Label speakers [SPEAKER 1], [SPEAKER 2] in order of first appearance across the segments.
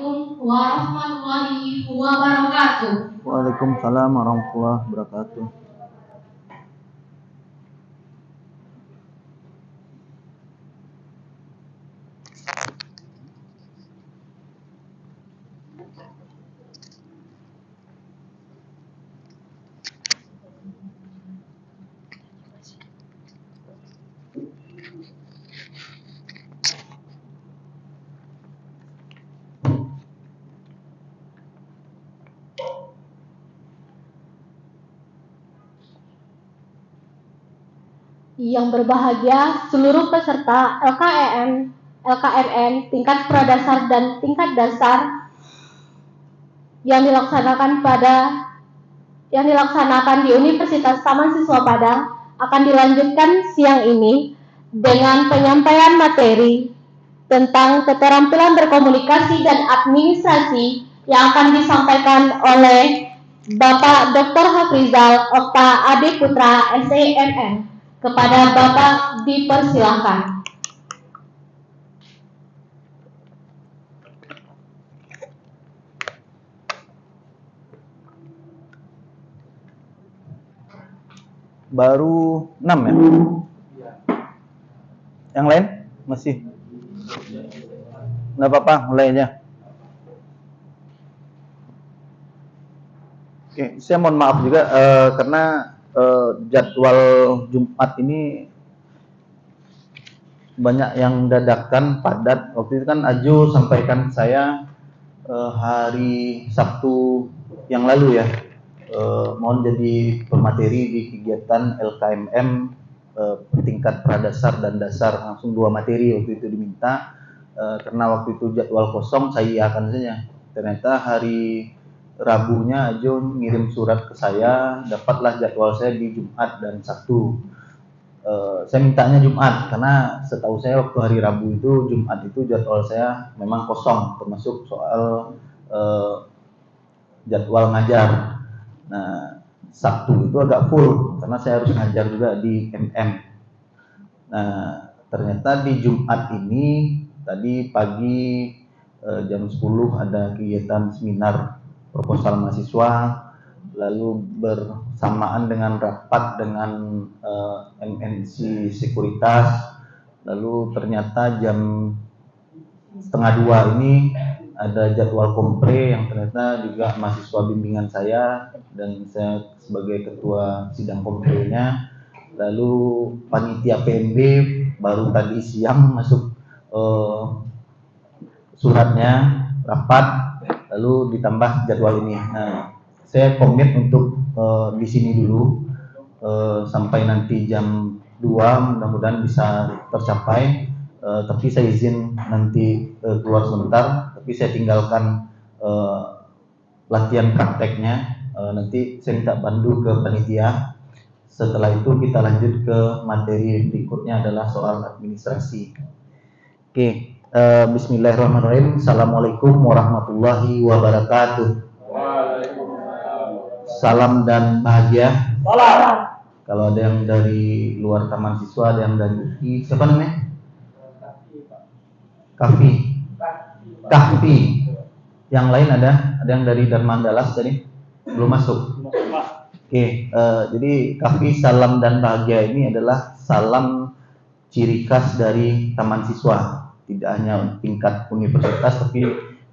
[SPEAKER 1] Assalamualaikum warahmatullahi wabarakatuh.
[SPEAKER 2] Waalaikumsalam warahmatullahi wabarakatuh.
[SPEAKER 1] Yang berbahagia seluruh peserta LKMN tingkat pradasar dan tingkat dasar yang dilaksanakan di Universitas Taman Siswa Padang akan dilanjutkan siang ini dengan penyampaian materi tentang keterampilan berkomunikasi dan administrasi yang akan disampaikan oleh Bapak Dr. Hafrizal Okta Adi Putra SEMM. Kepada Bapak dipersilahkan.
[SPEAKER 2] Baru 6 ya? Yang lain? Masih? Nggak apa-apa, mulai aja. Oke, saya mohon maaf juga karena jadwal Jumat ini banyak yang dadakan, padat. Waktu itu kan Ajo sampaikan saya hari Sabtu yang lalu ya, mohon jadi pemateri di kegiatan LKMM tingkat pradasar dan dasar, langsung 2 materi waktu itu diminta. Karena waktu itu jadwal kosong, saya akan saja. Ternyata hari Rabunya Ajo ngirim surat ke saya, dapatlah jadwal saya di Jumat dan Sabtu. Saya mintanya Jumat karena setahu saya waktu hari Rabu itu, Jumat itu jadwal saya memang kosong, termasuk soal jadwal ngajar. Nah, Sabtu itu agak full karena saya harus ngajar juga di MM. Nah, ternyata di Jumat ini tadi pagi jam 10 ada kegiatan seminar proposal mahasiswa, lalu bersamaan dengan rapat dengan MNC Sekuritas. Lalu ternyata jam 1:30 ini ada jadwal kompre yang ternyata juga mahasiswa bimbingan saya dan saya sebagai ketua sidang komprenya. Lalu panitia PMB baru tadi siang masuk suratnya rapat, lalu ditambah jadwal ini. Nah, saya komit untuk di sini dulu sampai nanti jam 2, mudah-mudahan bisa tercapai. Tapi saya izin nanti keluar sebentar, tapi saya tinggalkan latihan prakteknya. Nanti saya minta bantu ke panitia. Setelah itu kita lanjut ke materi berikutnya adalah soal administrasi. Oke, bismillahirrahmanirrahim. Assalamualaikum warahmatullahi wabarakatuh. Salam dan bahagia.
[SPEAKER 3] Salam.
[SPEAKER 2] Kalau ada yang dari luar taman siswa, ada yang dari UI, siapa namanya? Kahfi. Yang lain ada yang dari Dharma Andalas tadi belum masuk. Oke, jadi Kahfi salam dan bahagia ini adalah salam ciri khas dari taman siswa, tidak hanya tingkat universitas tapi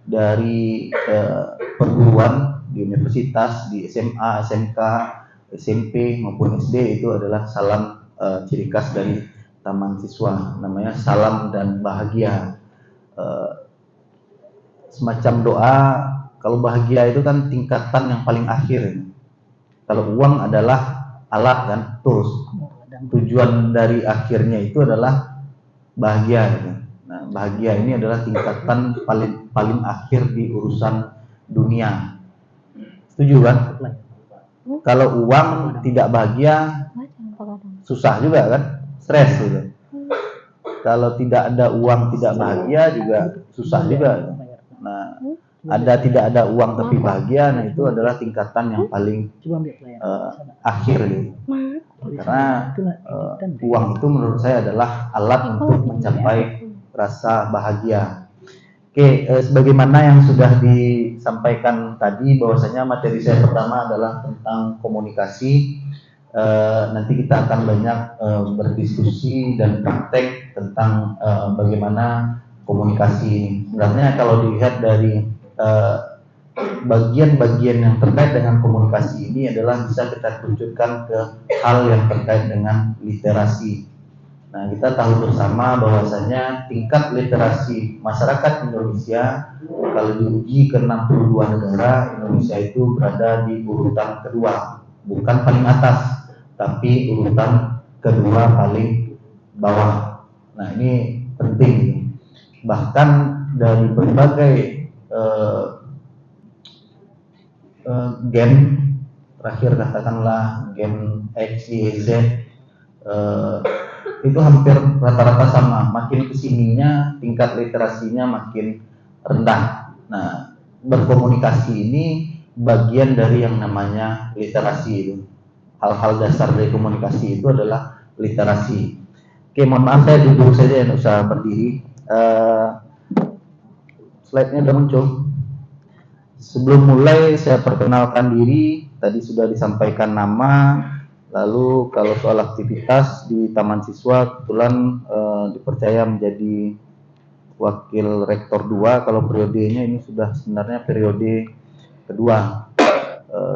[SPEAKER 2] dari perguruan di universitas, di SMA, SMK, SMP maupun SD, itu adalah salam ciri khas dari taman siswa, namanya salam dan bahagia. Semacam doa. Kalau bahagia itu kan tingkatan yang paling akhir. Kalau uang adalah alat kan, tools. Tujuan dari akhirnya itu adalah bahagia. Nah, bahagia ini adalah tingkatan paling akhir di urusan dunia. Setuju kan? Kalau uang tidak bahagia, susah juga kan? Stres gitu. Kalau tidak ada uang tidak bahagia juga susah juga. Nah, tidak ada uang tapi bahagia, nah itu adalah tingkatan yang paling akhir gitu. Karena uang itu menurut saya adalah alat untuk mencapai rasa bahagia. Oke, sebagaimana yang sudah disampaikan tadi, bahwasanya materi saya pertama adalah tentang komunikasi. Nanti kita akan banyak berdiskusi dan praktek tentang bagaimana komunikasi ini. Sebenarnya kalau dilihat dari bagian-bagian yang terkait dengan komunikasi ini adalah bisa kita tunjukkan ke hal yang terkait dengan literasi. Nah, kita tahu bersama bahwasanya tingkat literasi masyarakat Indonesia kalau diuji ke 62 negara, Indonesia itu berada di urutan kedua, bukan paling atas, tapi urutan kedua paling bawah. Nah, ini penting. Bahkan dari berbagai gen, terakhir katakanlah gen X, Y, Z, itu hampir rata-rata sama. Makin kesininya tingkat literasinya makin rendah. Nah, berkomunikasi ini bagian dari yang namanya literasi itu. Hal-hal dasar dari komunikasi itu adalah literasi. Oke, mohon maaf saya duduk saja, tidak usah berdiri. Slide-nya sudah muncul. Sebelum mulai saya perkenalkan diri. Tadi sudah disampaikan nama. Lalu kalau soal aktivitas di Taman Siswa, kebetulan dipercaya menjadi wakil rektor 2. Kalau periodenya ini sudah sebenarnya periode kedua.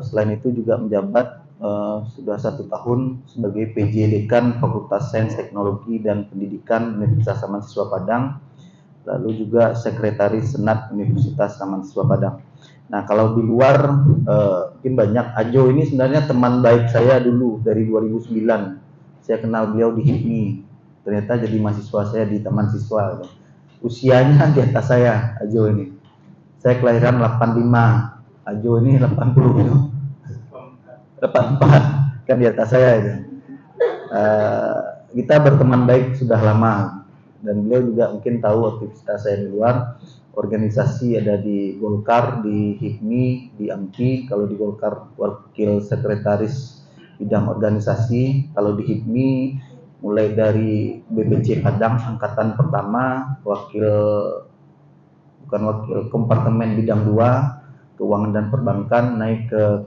[SPEAKER 2] Selain itu juga menjabat sudah 1 tahun sebagai PJ Dekan Fakultas Sains Teknologi dan Pendidikan Universitas Taman Siswa Padang. Lalu juga Sekretaris Senat Universitas Taman Siswa Padang. Nah, kalau di luar mungkin banyak. Ajo ini sebenarnya teman baik saya dulu dari 2009. Saya kenal beliau di HIPMI. Ternyata jadi mahasiswa saya di Taman Siswa. Usianya di atas saya, Ajo ini. Saya kelahiran 85. Ajo ini 80. 84. Kan di atas saya itu. Kita berteman baik sudah lama. Dan beliau juga mungkin tahu aktivitas saya di luar. Organisasi ada di Golkar, di HIPMI, di AMPI. Kalau di Golkar wakil sekretaris bidang organisasi. Kalau di HIPMI mulai dari BBC Padang angkatan pertama, wakil kompartemen bidang 2, keuangan dan perbankan, naik ke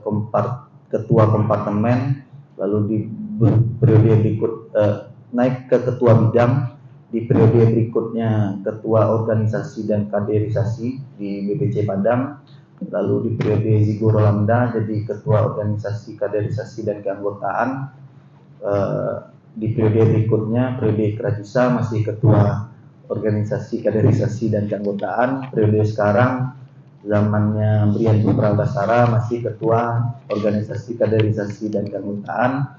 [SPEAKER 2] ketua kompartemen, lalu di periode berikut naik ke ketua bidang. Di periode berikutnya ketua organisasi dan kaderisasi di BBC Padang, lalu di periode Zigo Rolanda jadi ketua organisasi kaderisasi dan keanggotaan. Di periode berikutnya periode Krajisa masih ketua organisasi kaderisasi dan keanggotaan. Periode sekarang zamannya Brian Putra Basara masih ketua organisasi kaderisasi dan keanggotaan.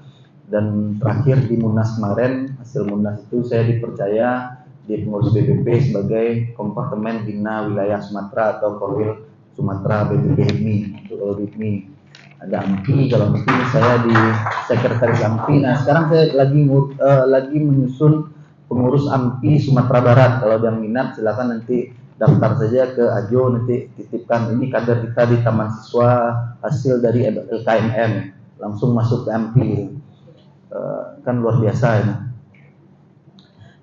[SPEAKER 2] Dan terakhir di Munas kemarin, hasil Munas itu saya dipercaya di pengurus BPP sebagai kompartemen Bina Wilayah Sumatera atau Korwil Sumatera BPP HIPMI. Ada AMPI, kalau mungkin saya di sekretaris AMPI. Nah, sekarang saya lagi menyusun pengurus AMPI Sumatera Barat. Kalau ada yang minat silakan nanti daftar saja ke Ajo, nanti titipkan. Ini kader kita di Taman Siswa hasil dari LKMM, langsung masuk ke AMPI. Kan luar biasa ini.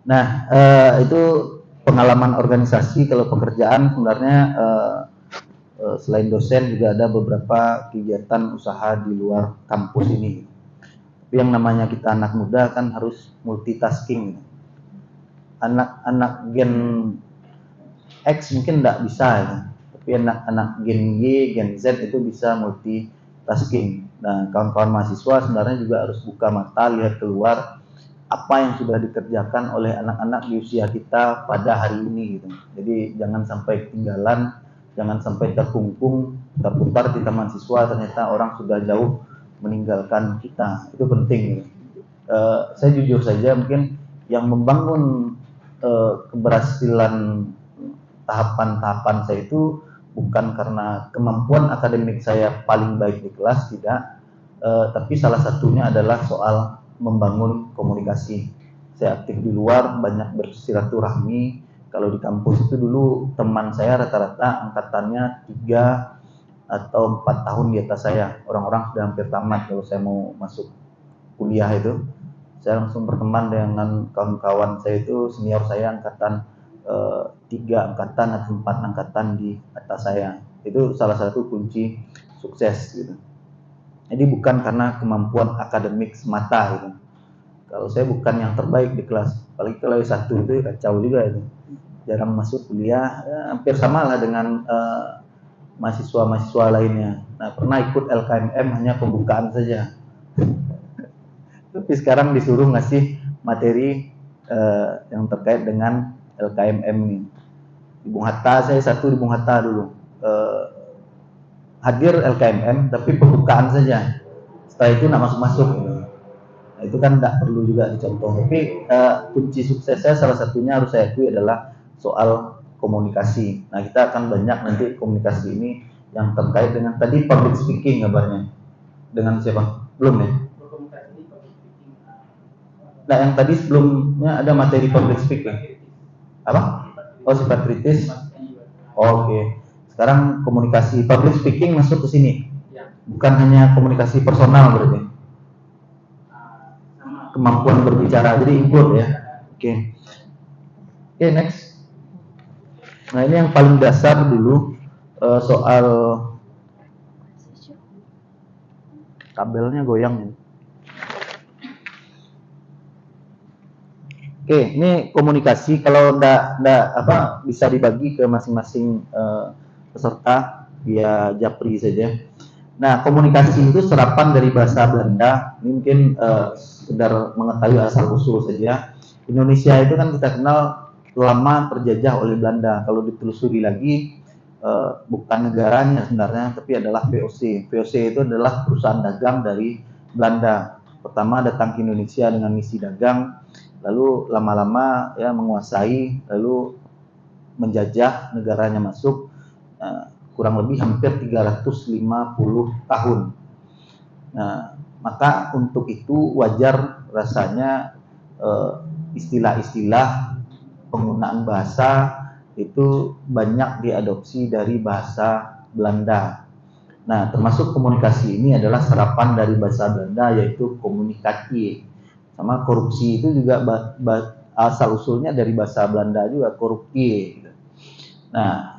[SPEAKER 2] Nah, itu pengalaman organisasi. Kalau pekerjaan sebenarnya selain dosen juga ada beberapa kegiatan usaha di luar kampus ini. Tapi yang namanya kita anak muda kan harus multitasking. Anak-anak gen X mungkin tidak bisa ya. Tapi anak-anak gen Y, gen Z itu bisa multitasking. Nah, kawan-kawan mahasiswa sebenarnya juga harus buka mata, lihat keluar apa yang sudah dikerjakan oleh anak-anak di usia kita pada hari ini gitu. Jadi jangan sampai ketinggalan, jangan sampai terkungkung, terputar di taman siswa ternyata orang sudah jauh meninggalkan kita. Itu penting gitu. Saya jujur saja mungkin yang membangun keberhasilan tahapan-tahapan saya itu bukan karena kemampuan akademik saya paling baik di kelas, tidak. Tapi salah satunya adalah soal membangun komunikasi. Saya aktif di luar, banyak bersilaturahmi. Kalau di kampus itu dulu teman saya rata-rata angkatannya 3 atau 4 tahun di atas saya. Orang-orang sudah hampir tamat kalau saya mau masuk kuliah itu. Saya langsung berteman dengan kawan-kawan saya itu, senior saya angkatan 3 angkatan atau 4 angkatan di atas saya. Itu salah satu kunci sukses gitu. Jadi bukan karena kemampuan akademik semata gitu. Kalau saya bukan yang terbaik di kelas, apalagi kalau S1 itu kacau juga itu. Jarang masuk kuliah, ya, hampir sama lah dengan mahasiswa-mahasiswa lainnya. Nah, pernah ikut LKMM hanya pembukaan saja. Tapi sekarang disuruh ngasih materi yang terkait dengan LKMM ini. Di Bung Hatta, saya satu di Bung Hatta dulu. Hadir LKMM, tapi pembukaan saja. Setelah itu nak masuk-masuk. Nah, itu kan tidak perlu juga dicontoh. Tapi kunci suksesnya salah satunya harus saya akui adalah soal komunikasi. Nah, kita akan banyak nanti komunikasi ini yang terkait dengan tadi public speaking kabarnya. Dengan siapa? Belum ya? Nah, yang tadi sebelumnya ada materi public speaking. Apa? Oh, sifat kritis. Oke. Sekarang komunikasi public speaking masuk ke sini. Bukan hanya komunikasi personal berarti. Kemampuan berbicara, jadi include ya. Oke, next. Nah, ini yang paling dasar dulu soal kabelnya goyang. Oke, ini komunikasi kalau enggak bisa dibagi ke masing-masing peserta via Japri saja. Nah, komunikasi itu serapan dari bahasa Belanda. Ini mungkin sekedar mengetahui asal usul saja. Indonesia itu kan kita kenal lama terjajah oleh Belanda. Kalau ditelusuri lagi, bukan negaranya sebenarnya, tapi adalah VOC. VOC itu adalah perusahaan dagang dari Belanda. Pertama datang ke Indonesia dengan misi dagang, lalu lama-lama ya menguasai, lalu menjajah, negaranya masuk. Kurang lebih hampir 350 tahun. Nah, maka untuk itu wajar rasanya istilah-istilah penggunaan bahasa itu banyak diadopsi dari bahasa Belanda. Nah, termasuk komunikasi ini adalah serapan dari bahasa Belanda, yaitu komunikasi. Sama korupsi itu juga asal usulnya dari bahasa Belanda juga, korupsi. Nah,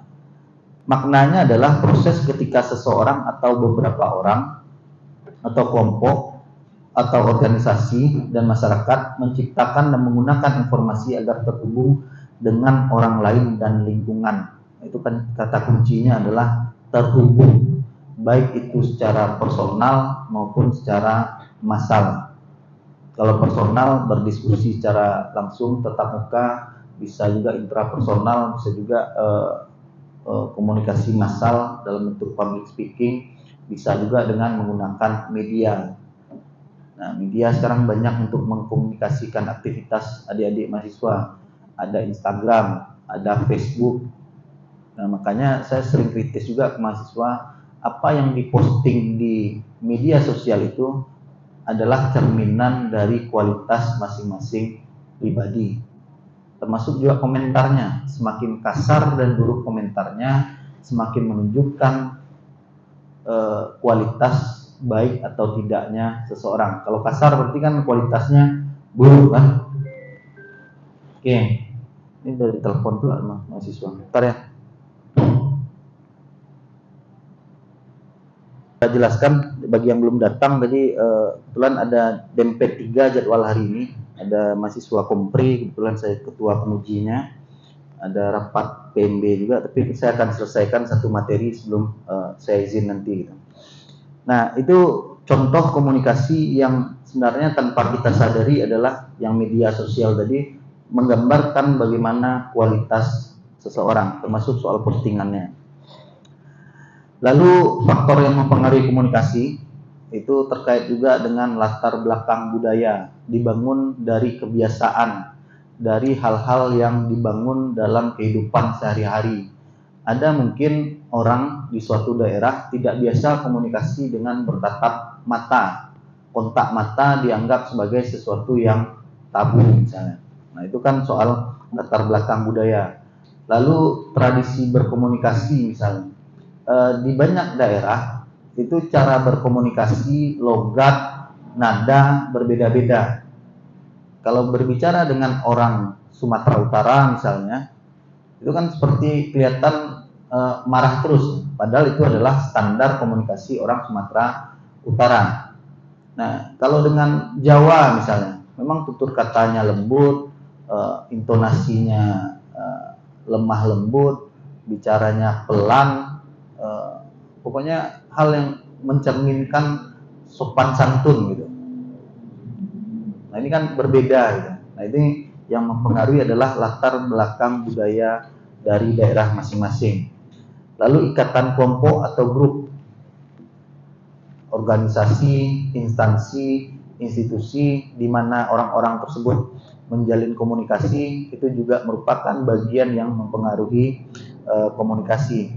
[SPEAKER 2] maknanya adalah proses ketika seseorang atau beberapa orang atau kelompok atau organisasi dan masyarakat menciptakan dan menggunakan informasi agar terhubung dengan orang lain dan lingkungan. Itu kan kata kuncinya adalah terhubung, baik itu secara personal maupun secara massal. Kalau personal berdiskusi secara langsung tatap muka, bisa juga intrapersonal, bisa juga komunikasi massal dalam bentuk public speaking, bisa juga dengan menggunakan media. Nah, media sekarang banyak untuk mengkomunikasikan aktivitas adik-adik mahasiswa. Ada Instagram, ada Facebook. Nah, makanya saya sering kritis juga ke mahasiswa, apa yang diposting di media sosial itu adalah cerminan dari kualitas masing-masing pribadi. Termasuk juga komentarnya, semakin kasar dan buruk komentarnya, semakin menunjukkan kualitas baik atau tidaknya seseorang. Kalau kasar berarti kan kualitasnya buruk kan? Oke, ini dari telepon tuh sama mahasiswa. Bentar ya. Saya jelaskan bagi yang belum datang tadi, kebetulan ada DEMPET 3 jadwal hari ini. Ada mahasiswa Kompri, kebetulan saya ketua pengujinya. Ada rapat PMB juga, tapi saya akan selesaikan satu materi sebelum saya izin nanti. Nah, itu contoh komunikasi yang sebenarnya tanpa kita sadari adalah yang media sosial tadi menggambarkan bagaimana kualitas seseorang, termasuk soal postingannya. Lalu faktor yang mempengaruhi komunikasi itu terkait juga dengan latar belakang budaya, dibangun dari kebiasaan, dari hal-hal yang dibangun dalam kehidupan sehari-hari. Ada mungkin orang di suatu daerah tidak biasa komunikasi dengan bertatap mata. Kontak mata dianggap sebagai sesuatu yang tabu misalnya. Nah, itu kan soal latar belakang budaya. Lalu tradisi berkomunikasi misalnya. Di banyak daerah itu cara berkomunikasi, logat, nada berbeda-beda. Kalau berbicara dengan orang Sumatera Utara misalnya, itu kan seperti kelihatan marah terus, padahal itu adalah standar komunikasi orang Sumatera Utara. Nah, kalau dengan Jawa misalnya, memang tutur katanya lembut, intonasinya lemah lembut, bicaranya pelan, pokoknya hal yang mencerminkan sopan santun gitu. Nah, ini kan berbeda gitu. Nah, ini yang mempengaruhi adalah latar belakang budaya dari daerah masing-masing. Lalu ikatan kelompok atau grup, organisasi, instansi, institusi di mana orang-orang tersebut menjalin komunikasi, itu juga merupakan bagian yang mempengaruhi komunikasi.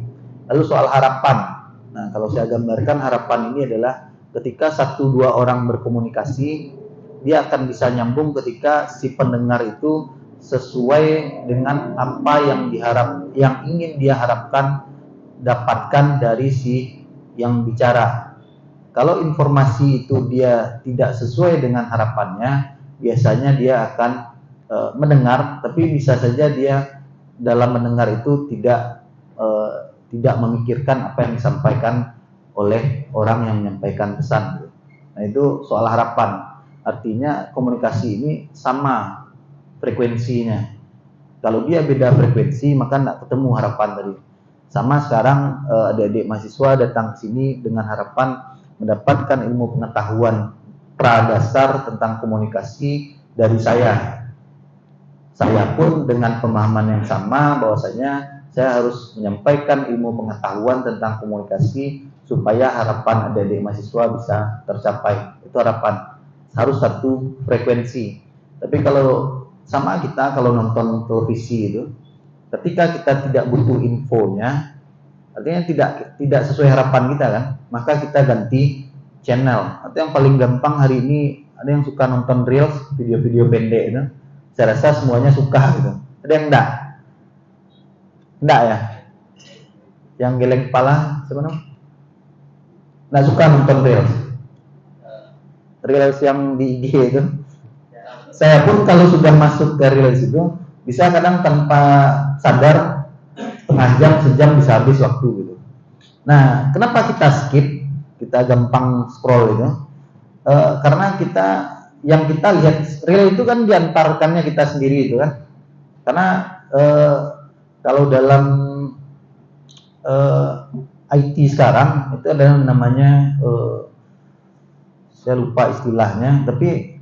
[SPEAKER 2] Lalu soal harapan. Nah, kalau saya gambarkan, harapan ini adalah ketika 1-2 orang berkomunikasi, dia akan bisa nyambung ketika si pendengar itu sesuai dengan apa yang ingin dia harapkan dapatkan dari si yang bicara. Kalau informasi itu dia tidak sesuai dengan harapannya, biasanya dia akan mendengar, tapi bisa saja dia dalam mendengar itu tidak memikirkan apa yang disampaikan oleh orang yang menyampaikan pesan. Nah, itu soal harapan. Artinya komunikasi ini sama frekuensinya. Kalau dia beda frekuensi, maka tidak ketemu harapan tadi. Sama sekarang adik-adik mahasiswa datang ke sini dengan harapan mendapatkan ilmu pengetahuan pradasar tentang komunikasi dari saya. Saya pun dengan pemahaman yang sama bahwasanya saya harus menyampaikan ilmu pengetahuan tentang komunikasi supaya harapan adik-adik mahasiswa bisa tercapai. Itu harapan. Harus satu frekuensi. Tapi kalau sama kita kalau nonton televisi itu, ketika kita tidak butuh infonya, artinya tidak sesuai harapan kita kan, maka kita ganti channel. Atau yang paling gampang hari ini ada yang suka nonton reels, video-video pendek itu. Saya rasa semuanya suka gitu. Ada yang enggak? Enggak ya? Yang geleng kepala siapa namanya? Enggak suka nonton reels. Reels yang di IG itu. Saya pun kalau sudah masuk ke reels itu bisa kadang tanpa sadar setengah jam, sejam bisa habis waktu gitu. Nah, kenapa kita skip? Kita gampang scroll itu? Karena yang kita lihat reel itu kan diantarkannya kita sendiri itu kan. Karena kalau dalam IT sekarang itu ada namanya saya lupa istilahnya, tapi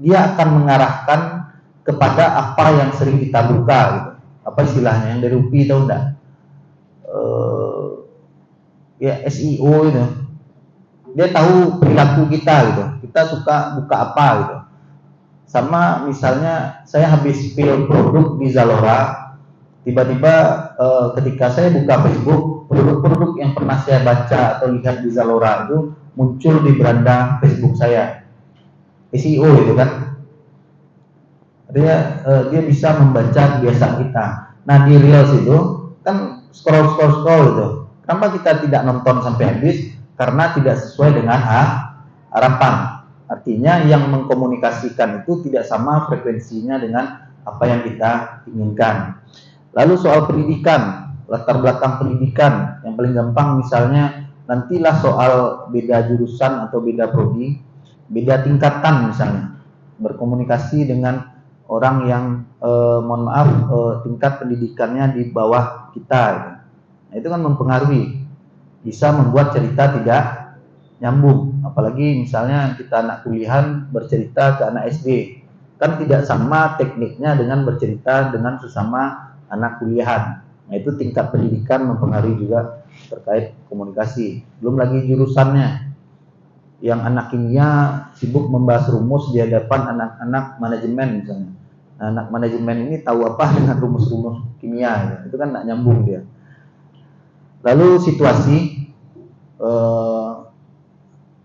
[SPEAKER 2] dia akan mengarahkan kepada apa yang sering kita buka gitu. Apa istilahnya yang dari UPI tahu enggak? Ya SEO itu. Dia tahu perilaku kita gitu. Kita suka buka apa gitu. Sama misalnya saya habis spill produk di Zalora, tiba-tiba ketika saya buka Facebook, produk-produk yang pernah saya baca atau lihat di Zalora itu muncul di beranda Facebook saya. SEO itu kan. Dia bisa membaca kebiasaan kita. Nah, di Reels itu kan scroll itu. Kenapa kita tidak nonton sampai habis? Karena tidak sesuai dengan harapan. Artinya yang mengkomunikasikan itu tidak sama frekuensinya dengan apa yang kita inginkan. Lalu soal pendidikan, latar belakang pendidikan, yang paling gampang misalnya nantilah soal beda jurusan atau beda prodi, beda tingkatan misalnya, berkomunikasi dengan orang yang mohon maaf tingkat pendidikannya di bawah kita. Nah, itu kan mempengaruhi, bisa membuat cerita tidak nyambung. Apalagi misalnya kita anak kuliahan bercerita ke anak SD, kan tidak sama tekniknya dengan bercerita dengan sesama anak kuliahan. Nah, itu tingkat pendidikan mempengaruhi juga terkait komunikasi. Belum lagi jurusannya. Yang anak kimia sibuk membahas rumus di hadapan anak-anak manajemen misalnya. Nah, anak manajemen ini tahu apa dengan rumus-rumus kimia ya. Itu kan nggak nyambung dia. Lalu situasi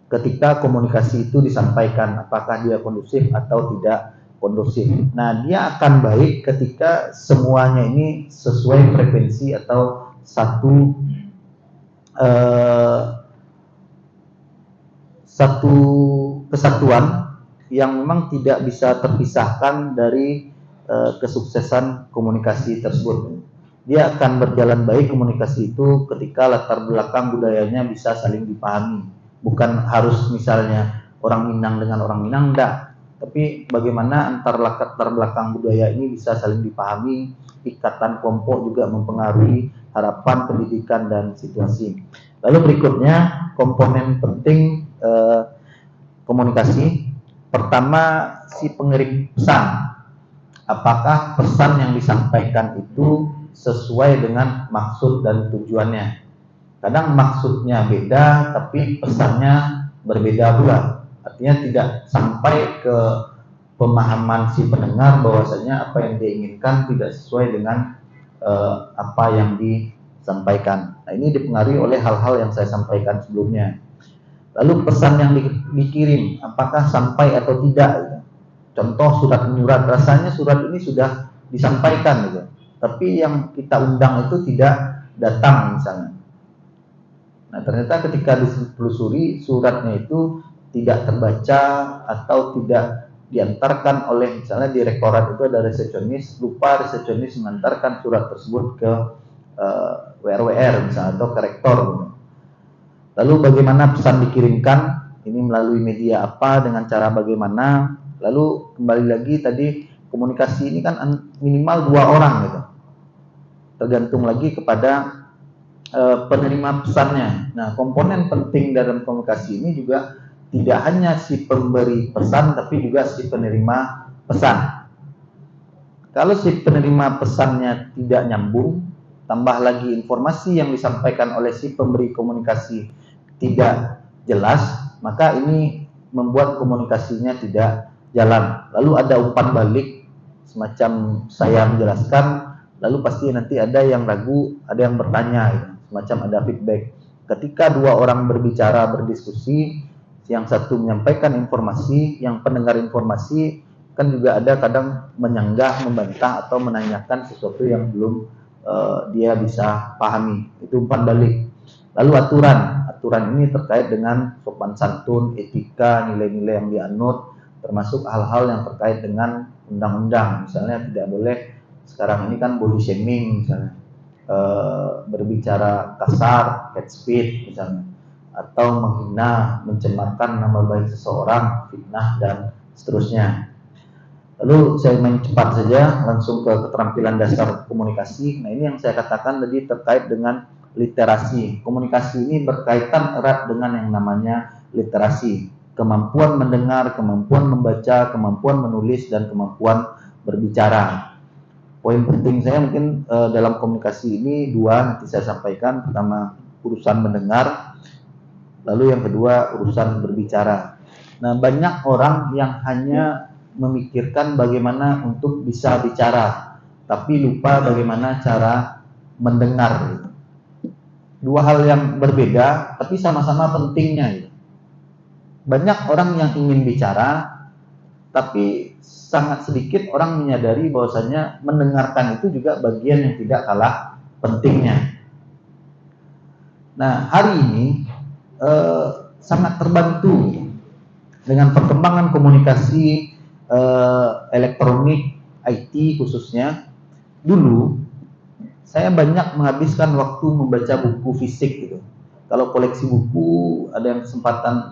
[SPEAKER 2] ketika komunikasi itu disampaikan, apakah dia kondusif atau tidak kondusif. Nah, dia akan baik ketika semuanya ini sesuai frekuensi atau satu kesatuan yang memang tidak bisa terpisahkan dari kesuksesan komunikasi tersebut. dia akan berjalan baik komunikasi itu ketika latar belakang budayanya bisa saling dipahami. Bukan harus misalnya orang Minang dengan orang Minang, enggak. Tapi bagaimana antar latar belakang budaya ini bisa saling dipahami, ikatan kelompok juga mempengaruhi harapan, pendidikan, dan situasi. Lalu berikutnya, komponen penting komunikasi. Pertama, si pengirim pesan. Apakah pesan yang disampaikan itu sesuai dengan maksud dan tujuannya? Kadang maksudnya beda, tapi pesannya berbeda pula. Artinya tidak sampai ke pemahaman si pendengar bahwasanya apa yang dia inginkan tidak sesuai dengan apa yang disampaikan. Nah, ini dipengaruhi oleh hal-hal yang saya sampaikan sebelumnya. Lalu pesan yang dikirim, apakah sampai atau tidak? Contoh surat menyurat, rasanya surat ini sudah disampaikan gitu. Tapi yang kita undang itu tidak datang misalnya. Nah, ternyata ketika ditelusuri suratnya itu tidak terbaca atau tidak diantarkan oleh misalnya direktorat itu ada resepsionis, lupa resepsionis mengantarkan surat tersebut ke WR misalnya atau ke rektor gitu. Lalu bagaimana pesan dikirimkan? Ini melalui media apa, dengan cara bagaimana? Lalu kembali lagi tadi komunikasi ini kan minimal 2 orang gitu. Tergantung lagi kepada penerima pesannya. Nah, komponen penting dalam komunikasi ini juga tidak hanya si pemberi pesan, tapi juga si penerima pesan. Kalau si penerima pesannya tidak nyambung, tambah lagi informasi yang disampaikan oleh si pemberi komunikasi tidak jelas, maka ini membuat komunikasinya tidak jalan. Lalu ada umpan balik, semacam saya menjelaskan, lalu pasti nanti ada yang ragu, ada yang bertanya, gitu. Semacam ada feedback. Ketika 2 orang berbicara, berdiskusi, yang satu menyampaikan informasi, yang pendengar informasi kan juga ada kadang menyanggah, membantah atau menanyakan sesuatu yang belum dia bisa pahami. Itu umpan balik. Lalu aturan ini terkait dengan sopan santun, etika, nilai-nilai yang dianut, termasuk hal-hal yang terkait dengan undang-undang. Misalnya tidak boleh, sekarang ini kan body shaming misalnya, berbicara kasar, hate speech misalnya, atau menghina, mencemarkan nama baik seseorang, fitnah, dan seterusnya. Lalu saya main cepat saja langsung ke keterampilan dasar komunikasi. Nah, ini yang saya katakan tadi terkait dengan literasi. Komunikasi ini berkaitan erat dengan yang namanya literasi. Kemampuan mendengar, kemampuan membaca, kemampuan menulis, dan kemampuan berbicara. Poin penting saya mungkin dalam komunikasi ini 2 nanti saya sampaikan. Pertama, urusan mendengar. Lalu yang kedua, urusan berbicara. Nah, banyak orang yang hanya memikirkan bagaimana untuk bisa bicara, tapi lupa bagaimana cara mendengar. 2 hal yang berbeda, tapi sama-sama pentingnya. Banyak orang yang ingin bicara, tapi sangat sedikit orang menyadari bahwasanya mendengarkan itu juga bagian yang tidak kalah pentingnya. Nah, hari ini sangat terbantu dengan perkembangan komunikasi elektronik, IT khususnya. Dulu saya banyak menghabiskan waktu membaca buku fisik gitu. Kalau koleksi buku, ada yang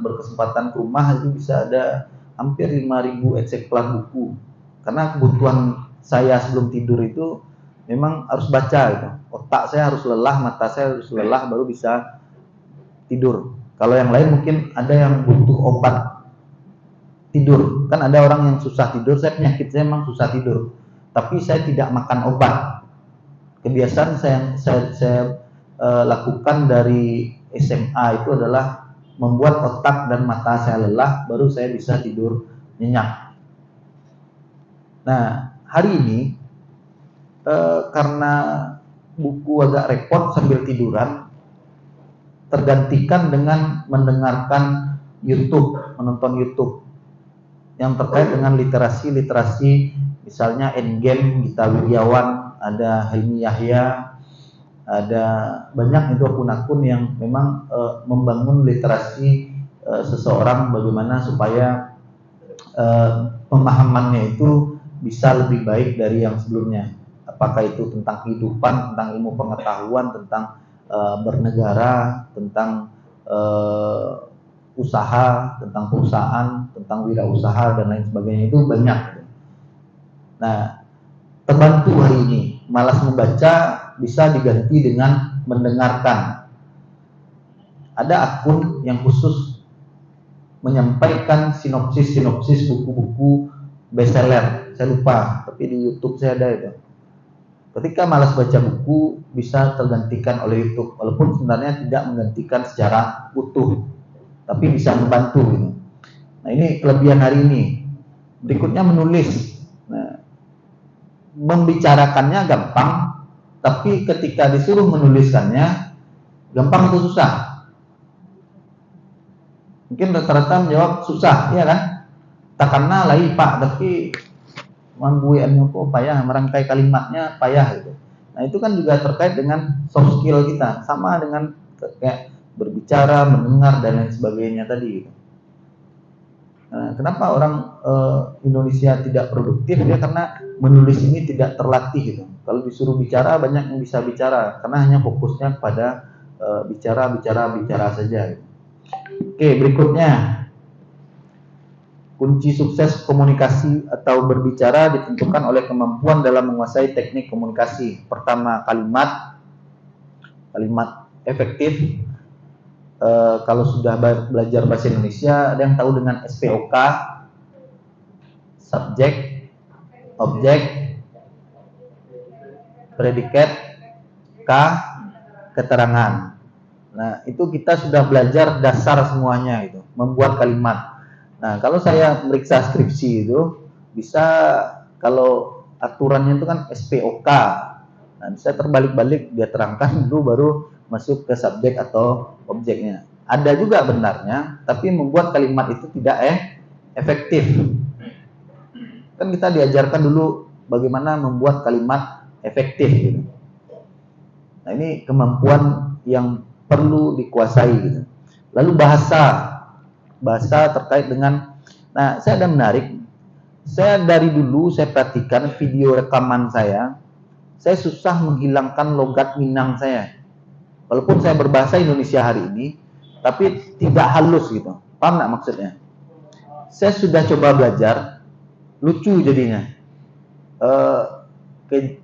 [SPEAKER 2] berkesempatan ke rumah itu bisa ada hampir 5.000 eksemplar buku. Karena kebutuhan saya sebelum tidur itu memang harus baca gitu. Otak saya harus lelah, mata saya harus lelah baru bisa tidur. Kalau yang lain mungkin ada yang butuh obat tidur. Kan ada orang yang susah tidur, penyakit saya memang susah tidur. Tapi saya tidak makan obat. Kebiasaan saya lakukan dari SMA itu adalah membuat otak dan mata saya lelah, baru saya bisa tidur nyenyak. Nah, hari ini karena buku agak repot sambil tiduran, tergantikan dengan mendengarkan YouTube, menonton YouTube yang terkait dengan literasi, misalnya Endgame, Gita Wirjawan, ada Helmi Yahya, ada banyak itu akun-akun yang memang membangun literasi seseorang bagaimana supaya pemahamannya itu bisa lebih baik dari yang sebelumnya. apakah itu tentang kehidupan, tentang ilmu pengetahuan, tentang bernegara, tentang usaha, tentang perusahaan, tentang wirausaha dan lain sebagainya, itu banyak. Nah, terbantu hari ini, malas membaca bisa diganti dengan mendengarkan. Ada akun yang khusus menyampaikan sinopsis buku-buku bestseller. Saya lupa, tapi di YouTube saya ada itu. Ketika malas baca buku, bisa tergantikan oleh YouTube, walaupun sebenarnya tidak menggantikan secara utuh, tapi bisa membantu gitu. Nah, ini kelebihan hari ini. Berikutnya menulis. Nah, membicarakannya gampang, tapi ketika disuruh menuliskannya gampang atau susah? Mungkin rata-rata menjawab susah, ya kan? Takkanlah lai pak, tapi mangguiannya kok payah, merangkai kalimatnya payah gitu. Nah, itu kan juga terkait dengan soft skill kita, sama dengan kayak berbicara, mendengar dan lain sebagainya tadi gitu. Nah, kenapa orang Indonesia tidak produktif? Ya karena menulis ini tidak terlatih gitu. Kalau disuruh bicara banyak yang bisa bicara, karena hanya fokusnya pada bicara saja gitu. Oke, berikutnya. Kunci sukses komunikasi atau berbicara ditentukan oleh kemampuan dalam menguasai teknik komunikasi. Pertama, kalimat efektif. Kalau sudah belajar bahasa Indonesia, ada yang tahu dengan SPOK, subjek, objek, predikat, keterangan. Nah, itu kita sudah belajar dasar semuanya itu, membuat kalimat. Nah, kalau saya meriksa skripsi itu bisa, kalau aturannya itu kan SPOK. Nah, bisa terbalik-balik, dia terangkan dulu baru masuk ke subjek atau objeknya. Ada juga benarnya, tapi membuat kalimat itu tidak efektif. Kan kita diajarkan dulu bagaimana membuat kalimat efektif gitu. Nah, ini kemampuan yang perlu dikuasai gitu. Lalu bahasa terkait dengan, nah, saya ada menarik. Saya dari dulu saya perhatikan video rekaman saya susah menghilangkan logat Minang saya. Walaupun saya berbahasa Indonesia hari ini, tapi tidak halus gitu. Paham nggak maksudnya? Saya sudah coba belajar, lucu jadinya. Ke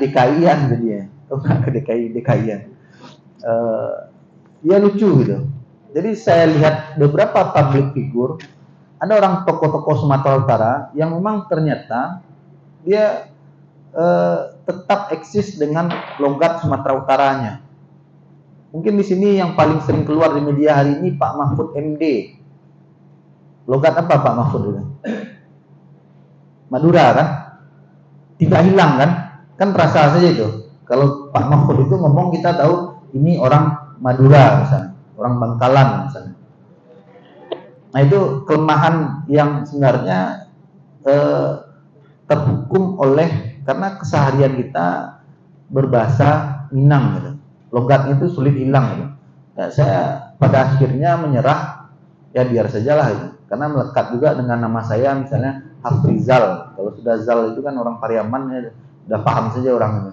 [SPEAKER 2] DKI-an jadinya. Ke DKI-an. Ya lucu gitu. Jadi saya lihat beberapa public figure, ada orang tokoh-tokoh Sumatera Utara yang memang ternyata dia tetap eksis dengan logat Sumatera Utaranya. Mungkin di sini yang paling sering keluar di media hari ini Pak Mahfud MD. Logat apa Pak Mahfud itu? Madura kan? Tidak hilang kan? Kan terasa saja itu. Kalau Pak Mahfud itu ngomong kita tahu ini orang Madura misalnya, orang Bangkalan misalnya. Nah, itu kelemahan yang sebenarnya terhukum oleh karena keseharian kita berbahasa Minang gitu. Logatnya itu sulit hilang gitu. Ya, saya pada akhirnya menyerah, ya biar sajalah gitu. Karena melekat juga dengan nama saya, misalnya Hafrizal. Kalau sudah Zal itu kan orang Pariaman, ya udah paham saja orang itu.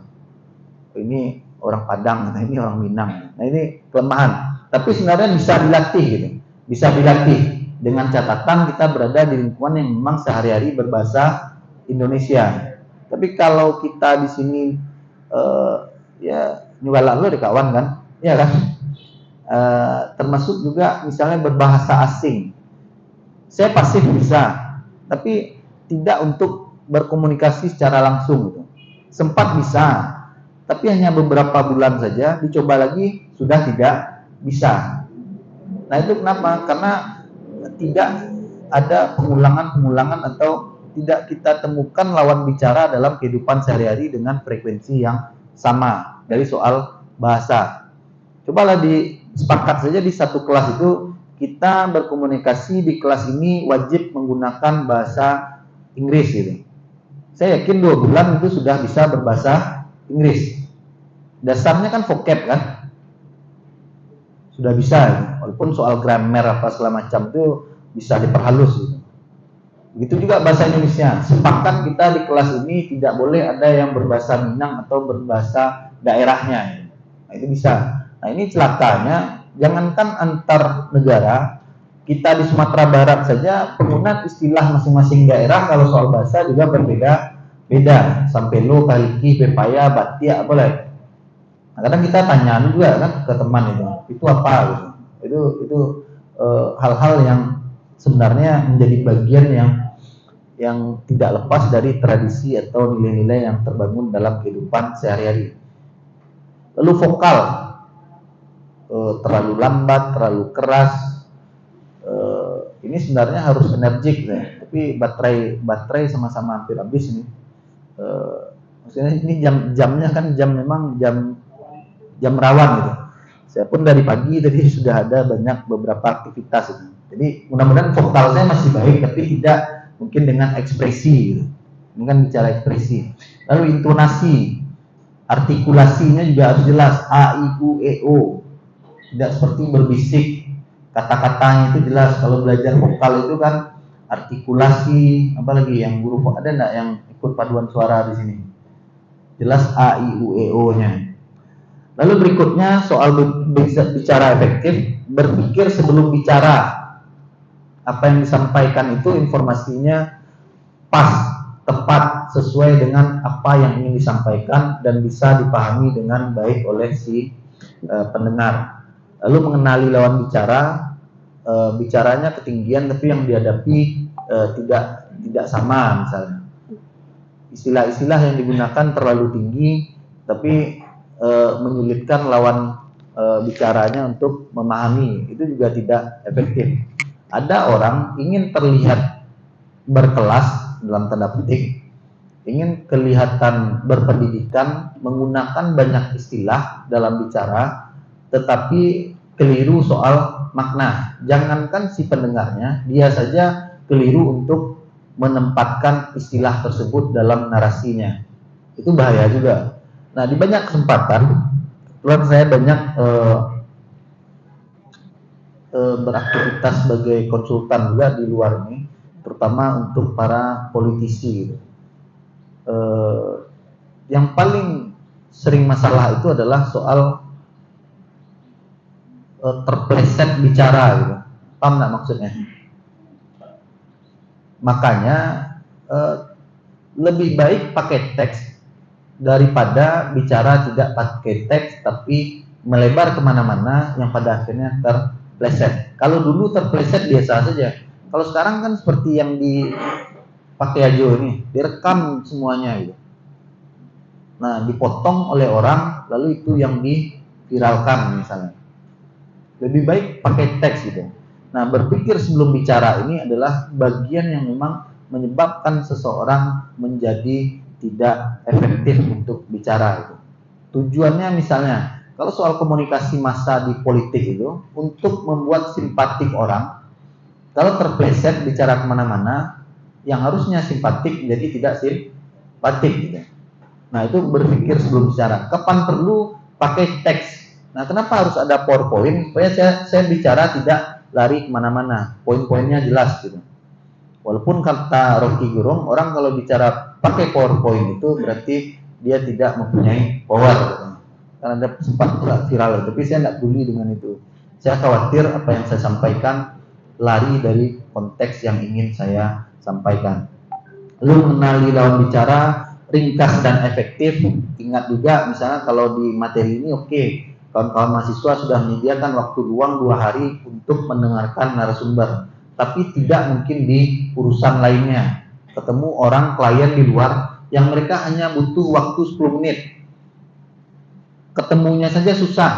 [SPEAKER 2] Ini orang Padang, nah ini orang Minang. Nah, ini kelemahan. Tapi sebenarnya bisa dilatih gitu. Bisa dilatih dengan catatan kita berada di lingkungan yang memang sehari-hari berbahasa Indonesia. Tapi kalau kita di sini ya nyugalan lo di kawan kan, ya kan. Termasuk juga misalnya berbahasa asing. Saya pasif bisa, tapi tidak untuk berkomunikasi secara langsung gitu. Sempat bisa, tapi hanya beberapa bulan saja, dicoba lagi sudah tidak bisa. Nah, itu kenapa? Karena tidak ada pengulangan atau tidak kita temukan lawan bicara dalam kehidupan sehari-hari dengan frekuensi yang sama dari soal bahasa. Cobalah sepakat saja di satu kelas itu kita berkomunikasi di kelas ini wajib menggunakan bahasa Inggris gitu. Saya yakin 2 bulan itu sudah bisa berbahasa Inggris. Dasarnya kan vocab kan, sudah bisa gitu. Walaupun soal grammar apa segala macam itu bisa diperhalus gitu. Begitu juga bahasa Indonesia. Sepakat kita di kelas ini tidak boleh ada yang berbahasa Minang atau berbahasa daerahnya. Nah, itu bisa. Nah, ini celakanya, jangankan antar negara, kita di Sumatera Barat saja penggunaan istilah masing-masing daerah kalau soal bahasa juga berbeda-beda. Sampelo, Kaliki, Pepaya, Batia, apa lagi. Nah, kadang kita tanya juga kan ke teman itu apa gitu. Itu hal-hal yang sebenarnya menjadi bagian yang tidak lepas dari tradisi atau nilai-nilai yang terbangun dalam kehidupan sehari-hari. Lalu vokal, terlalu lambat, terlalu keras, ini sebenarnya harus energik ya. Tapi baterai sama-sama hampir habis ini. Maksudnya ini jamnya kan memang jam rawan gitu. Saya pun dari pagi tadi sudah ada beberapa aktivitas gitu. Jadi mudah-mudahan vokal saya masih baik, tapi tidak mungkin dengan ekspresi gitu. Ini kan bicara ekspresi. Lalu intonasi, artikulasinya juga harus jelas, a, i, u, e, o. Tidak seperti berbisik, kata-katanya itu jelas. Kalau belajar vokal itu kan artikulasi, apalagi yang guru ada enggak yang ikut paduan suara di sini? Jelas a, i, u, e, o nya. Lalu berikutnya soal bicara efektif, berpikir sebelum bicara. Apa yang disampaikan itu informasinya pas, tepat, sesuai dengan apa yang ingin disampaikan dan bisa dipahami dengan baik oleh si pendengar. Lalu mengenali lawan bicara, bicaranya ketinggian tapi yang dihadapi tidak sama misalnya. Istilah-istilah yang digunakan terlalu tinggi tapi menyulitkan lawan bicaranya untuk memahami, itu juga tidak efektif. Ada orang ingin terlihat berkelas dalam tanda petik, ingin kelihatan berpendidikan, menggunakan banyak istilah dalam bicara, tetapi keliru soal makna. Jangankan si pendengarnya, dia saja keliru untuk menempatkan istilah tersebut dalam narasinya. Itu bahaya juga. Nah, di banyak kesempatan, kebetulan saya banyak beraktivitas sebagai konsultan juga di luar ini, terutama untuk para politisi. Yang paling sering masalah itu adalah soal terpleset bicara gitu. Paham nggak maksudnya? Makanya lebih baik pakai teks daripada bicara tidak pakai teks tapi melebar kemana-mana yang pada akhirnya terpleset. Kalau dulu terpleset biasa saja. Kalau sekarang kan seperti yang dipakai Ajo ini, direkam semuanya gitu. Nah, dipotong oleh orang, lalu itu yang diviralkan misalnya. Lebih baik pakai teks gitu. Nah, berpikir sebelum bicara ini adalah bagian yang memang menyebabkan seseorang menjadi tidak efektif untuk bicara itu. Tujuannya misalnya, kalau soal komunikasi massa di politik itu, untuk membuat simpatik orang, kalau terpleset bicara kemana-mana, yang harusnya simpatik jadi tidak simpatik gitu. Nah, itu berpikir sebelum bicara. Kapan perlu pakai teks? Nah, kenapa harus ada PowerPoint? Supaya saya bicara tidak lari kemana-mana. Poin-poinnya jelas gitu. Walaupun kata Rocky Gerung, orang kalau bicara pakai PowerPoint itu berarti dia tidak mempunyai power gitu. Karena ada sempat viral, tapi saya tidak peduli dengan itu. Saya khawatir apa yang saya sampaikan lari dari konteks yang ingin saya sampaikan. Lalu mengenali lawan bicara, ringkas dan efektif. Ingat juga misalnya kalau di materi ini kawan-kawan mahasiswa sudah menyediakan waktu luang 2 hari untuk mendengarkan narasumber, tapi tidak mungkin di urusan lainnya. Ketemu orang klien di luar yang mereka hanya butuh waktu 10 menit. Ketemunya saja susah.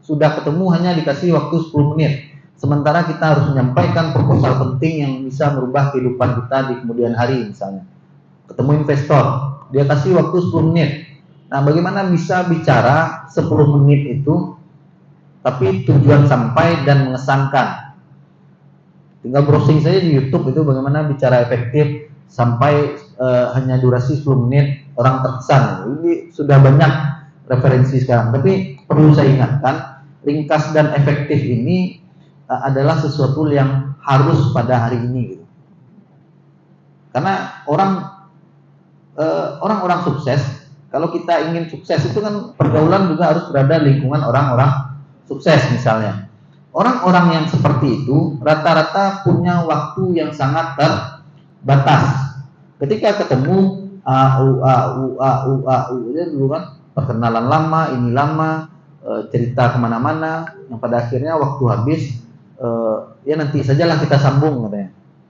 [SPEAKER 2] Sudah ketemu hanya dikasih waktu 10 menit. Sementara kita harus menyampaikan proposal penting yang bisa merubah kehidupan kita di kemudian hari misalnya. Ketemu investor, dia kasih waktu 10 menit. Nah, bagaimana bisa bicara 10 menit itu tapi tujuan sampai dan mengesankan? Tinggal browsing saja di YouTube itu bagaimana bicara efektif sampai hanya durasi 10 menit orang terkesan. Ini sudah banyak referensi sekarang. Tapi perlu saya ingatkan, ringkas dan efektif ini adalah sesuatu yang harus pada hari ini gitu. Karena orang-orang sukses, kalau kita ingin sukses itu kan pergaulan juga harus berada di lingkungan orang-orang sukses misalnya. Orang-orang yang seperti itu rata-rata punya waktu yang sangat terbatas. Ketika ketemu ya dulu kan perkenalan lama, ini lama, cerita kemana-mana, yang pada akhirnya waktu habis, ya nanti sajalah kita sambung katanya.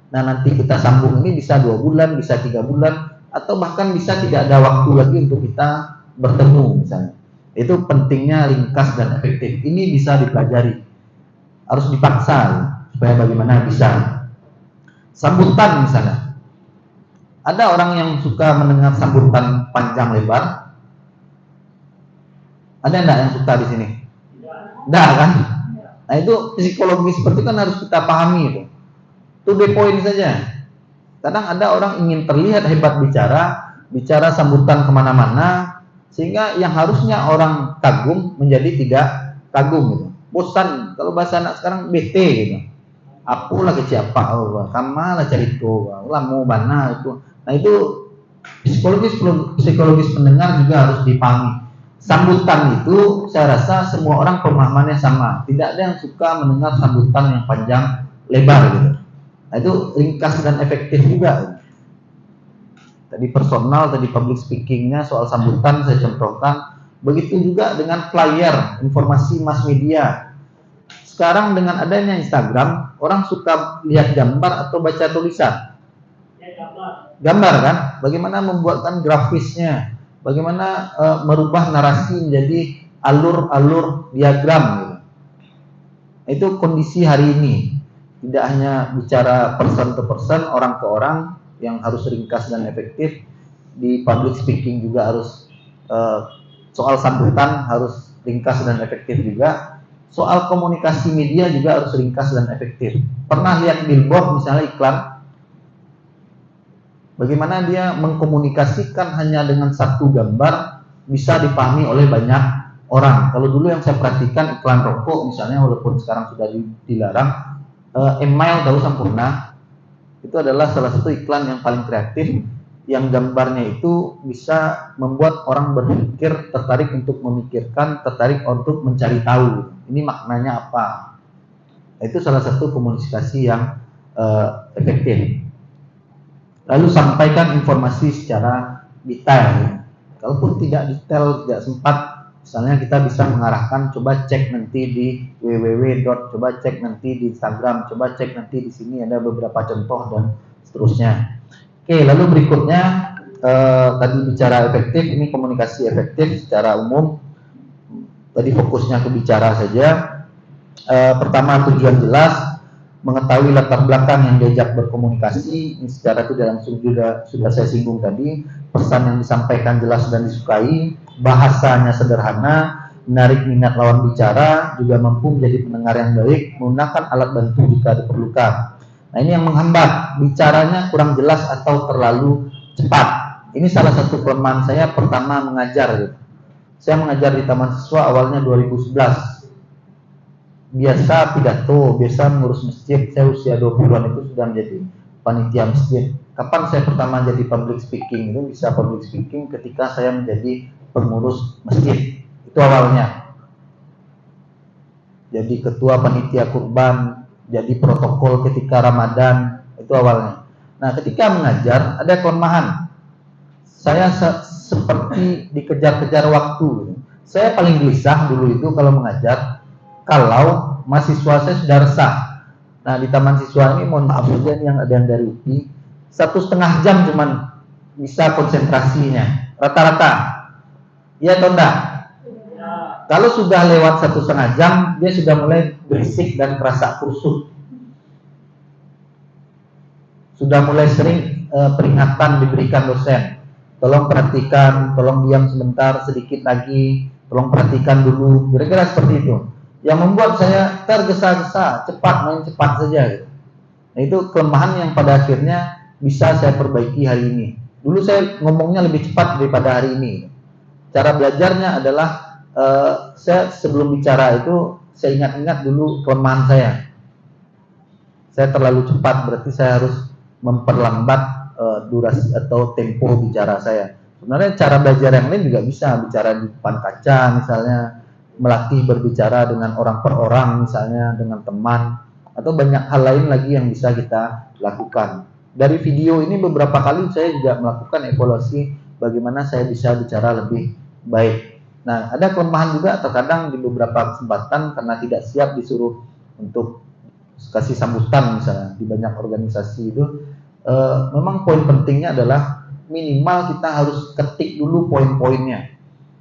[SPEAKER 2] Nah nanti kita sambung ini bisa 2 bulan, bisa 3 bulan, atau bahkan bisa tidak ada waktu lagi untuk kita bertemu misalnya. Itu pentingnya ringkas dan efektif. Ini bisa dipelajari, harus dipaksa supaya bagaimana bisa. Sambutan misalnya, ada orang yang suka mendengar sambutan panjang lebar. Ada enggak yang suka di sini? Enggak kan? Nah itu psikologi seperti itu kan harus kita pahami itu. To the point saja. Kadang ada orang ingin terlihat hebat bicara sambutan kemana-mana, sehingga yang harusnya orang kagum menjadi tidak kagum gitu. Bosan, kalau bahasa anak sekarang bete gitu. Apalah ke siapa, kamalah cerita, lah mau mana itu. Nah itu psikologis pendengar juga harus dipahami. Sambutan itu saya rasa semua orang pemahamannya sama. Tidak ada yang suka mendengar sambutan yang panjang lebar gitu. Nah itu ringkas dan efektif juga. Tadi personal, tadi public speakingnya, soal sambutan saya contohkan. Begitu juga dengan flyer, informasi mass media. Sekarang dengan adanya Instagram, orang suka lihat gambar atau baca tulisan. Gambar kan? Bagaimana membuatkan grafisnya, bagaimana merubah narasi menjadi alur-alur diagram gitu. Itu kondisi hari ini. Tidak hanya bicara person to person, orang ke orang, yang harus ringkas dan efektif. Di public speaking juga harus soal sambutan harus ringkas dan efektif juga. Soal komunikasi media juga harus ringkas dan efektif. Pernah lihat billboard misalnya iklan, bagaimana dia mengkomunikasikan hanya dengan satu gambar bisa dipahami oleh banyak orang. Kalau dulu yang saya perhatikan iklan rokok misalnya, walaupun sekarang sudah dilarang, Email tahu Sampurna itu adalah salah satu iklan yang paling kreatif, yang gambarnya itu bisa membuat orang berpikir, tertarik untuk memikirkan, tertarik untuk mencari tahu ini maknanya apa. Itu salah satu komunikasi yang efektif. Lalu sampaikan informasi secara detail. Kalaupun tidak detail, tidak sempat, misalnya kita bisa mengarahkan, coba cek nanti di www. Coba cek nanti di Instagram, coba cek nanti di sini ada beberapa contoh dan seterusnya. Oke, lalu berikutnya tadi bicara efektif, ini komunikasi efektif secara umum. Tadi fokusnya ke bicara saja. Pertama, tujuan jelas, mengetahui latar belakang yang diajak berkomunikasi. Ini secara tidak langsung juga sudah saya singgung tadi. Pesan yang disampaikan jelas dan disukai, bahasanya sederhana, menarik minat lawan bicara, juga mampu menjadi pendengar yang baik, menggunakan alat bantu jika diperlukan. Nah ini yang menghambat, bicaranya kurang jelas atau terlalu cepat. Ini salah satu kelemahan saya pertama mengajar gitu. Saya mengajar di Taman Siswa awalnya 2011. Biasa pidato, biasa mengurus masjid. Saya usia 20-an itu sudah menjadi panitia masjid. Kapan saya pertama jadi public speaking? Itu bisa public speaking ketika saya menjadi pengurus masjid. Itu awalnya. Jadi ketua panitia kurban, jadi protokol ketika Ramadan, itu awalnya. Nah, ketika mengajar ada kelemahan. Saya seperti dikejar-kejar waktu. Saya paling gelisah dulu itu kalau mengajar, kalau mahasiswa saya sudah resah. Nah, di Taman Siswa ini mohon maaf saja yang ada yang dari UPI, 1,5 jam cuman bisa konsentrasinya rata-rata. Iya atau enggak? Ya. Kalau sudah lewat 1,5 jam, dia sudah mulai berisik dan kerasa kusut. Sudah mulai sering peringatan diberikan dosen. Tolong perhatikan, tolong diam sebentar, sedikit lagi, tolong perhatikan dulu. Kira-kira seperti itu. Yang membuat saya tergesa-gesa, main cepat saja. Nah, itu kelemahan yang pada akhirnya bisa saya perbaiki hari ini. Dulu saya ngomongnya lebih cepat daripada hari ini. Cara belajarnya adalah saya sebelum bicara itu saya ingat-ingat dulu kelemahan saya. Saya terlalu cepat, berarti saya harus memperlambat durasi atau tempo bicara saya. Sebenarnya cara belajar yang lain juga bisa, bicara di depan kaca misalnya, melatih berbicara dengan orang per orang misalnya, dengan teman, atau banyak hal lain lagi yang bisa kita lakukan. Dari video ini beberapa kali saya juga melakukan evaluasi bagaimana saya bisa bicara lebih baik. Nah, ada kelemahan juga terkadang di beberapa kesempatan karena tidak siap disuruh untuk kasih sambutan misalnya di banyak organisasi itu, memang poin pentingnya adalah minimal kita harus ketik dulu poin-poinnya.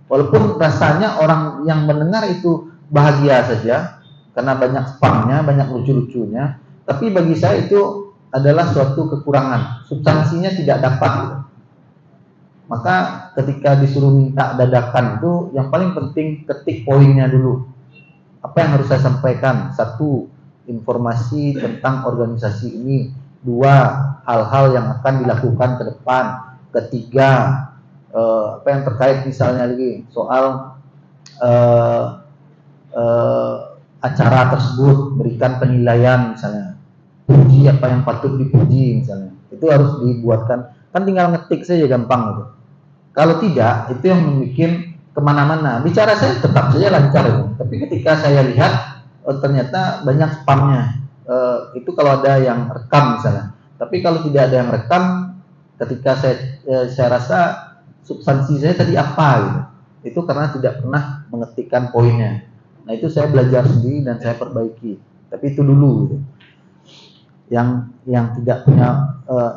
[SPEAKER 2] Walaupun rasanya orang yang mendengar itu bahagia saja karena banyak spamnya, banyak lucu-lucunya, tapi bagi saya itu adalah suatu kekurangan, substansinya tidak dapat. Maka ketika disuruh minta dadakan itu, yang paling penting ketik poinnya dulu. Apa yang harus saya sampaikan? 1, informasi tentang organisasi ini. 2, hal-hal yang akan dilakukan ke depan. 3, apa yang terkait misalnya lagi soal acara tersebut, berikan penilaian misalnya, puji apa yang patut dipuji misalnya, itu harus dibuatkan. Kan tinggal ngetik saja gampang itu. Kalau tidak, itu yang membuat kemana-mana. Bicara saya tetap saja lancar itu, tapi ketika saya lihat ternyata banyak spamnya. Itu kalau ada yang rekam misalnya. Tapi kalau tidak ada yang rekam, ketika saya rasa substansi saya tadi apa gitu. Itu karena tidak pernah mengetikkan poinnya. Nah, itu saya belajar sendiri dan saya perbaiki. Tapi itu dulu gitu. Yang tidak punya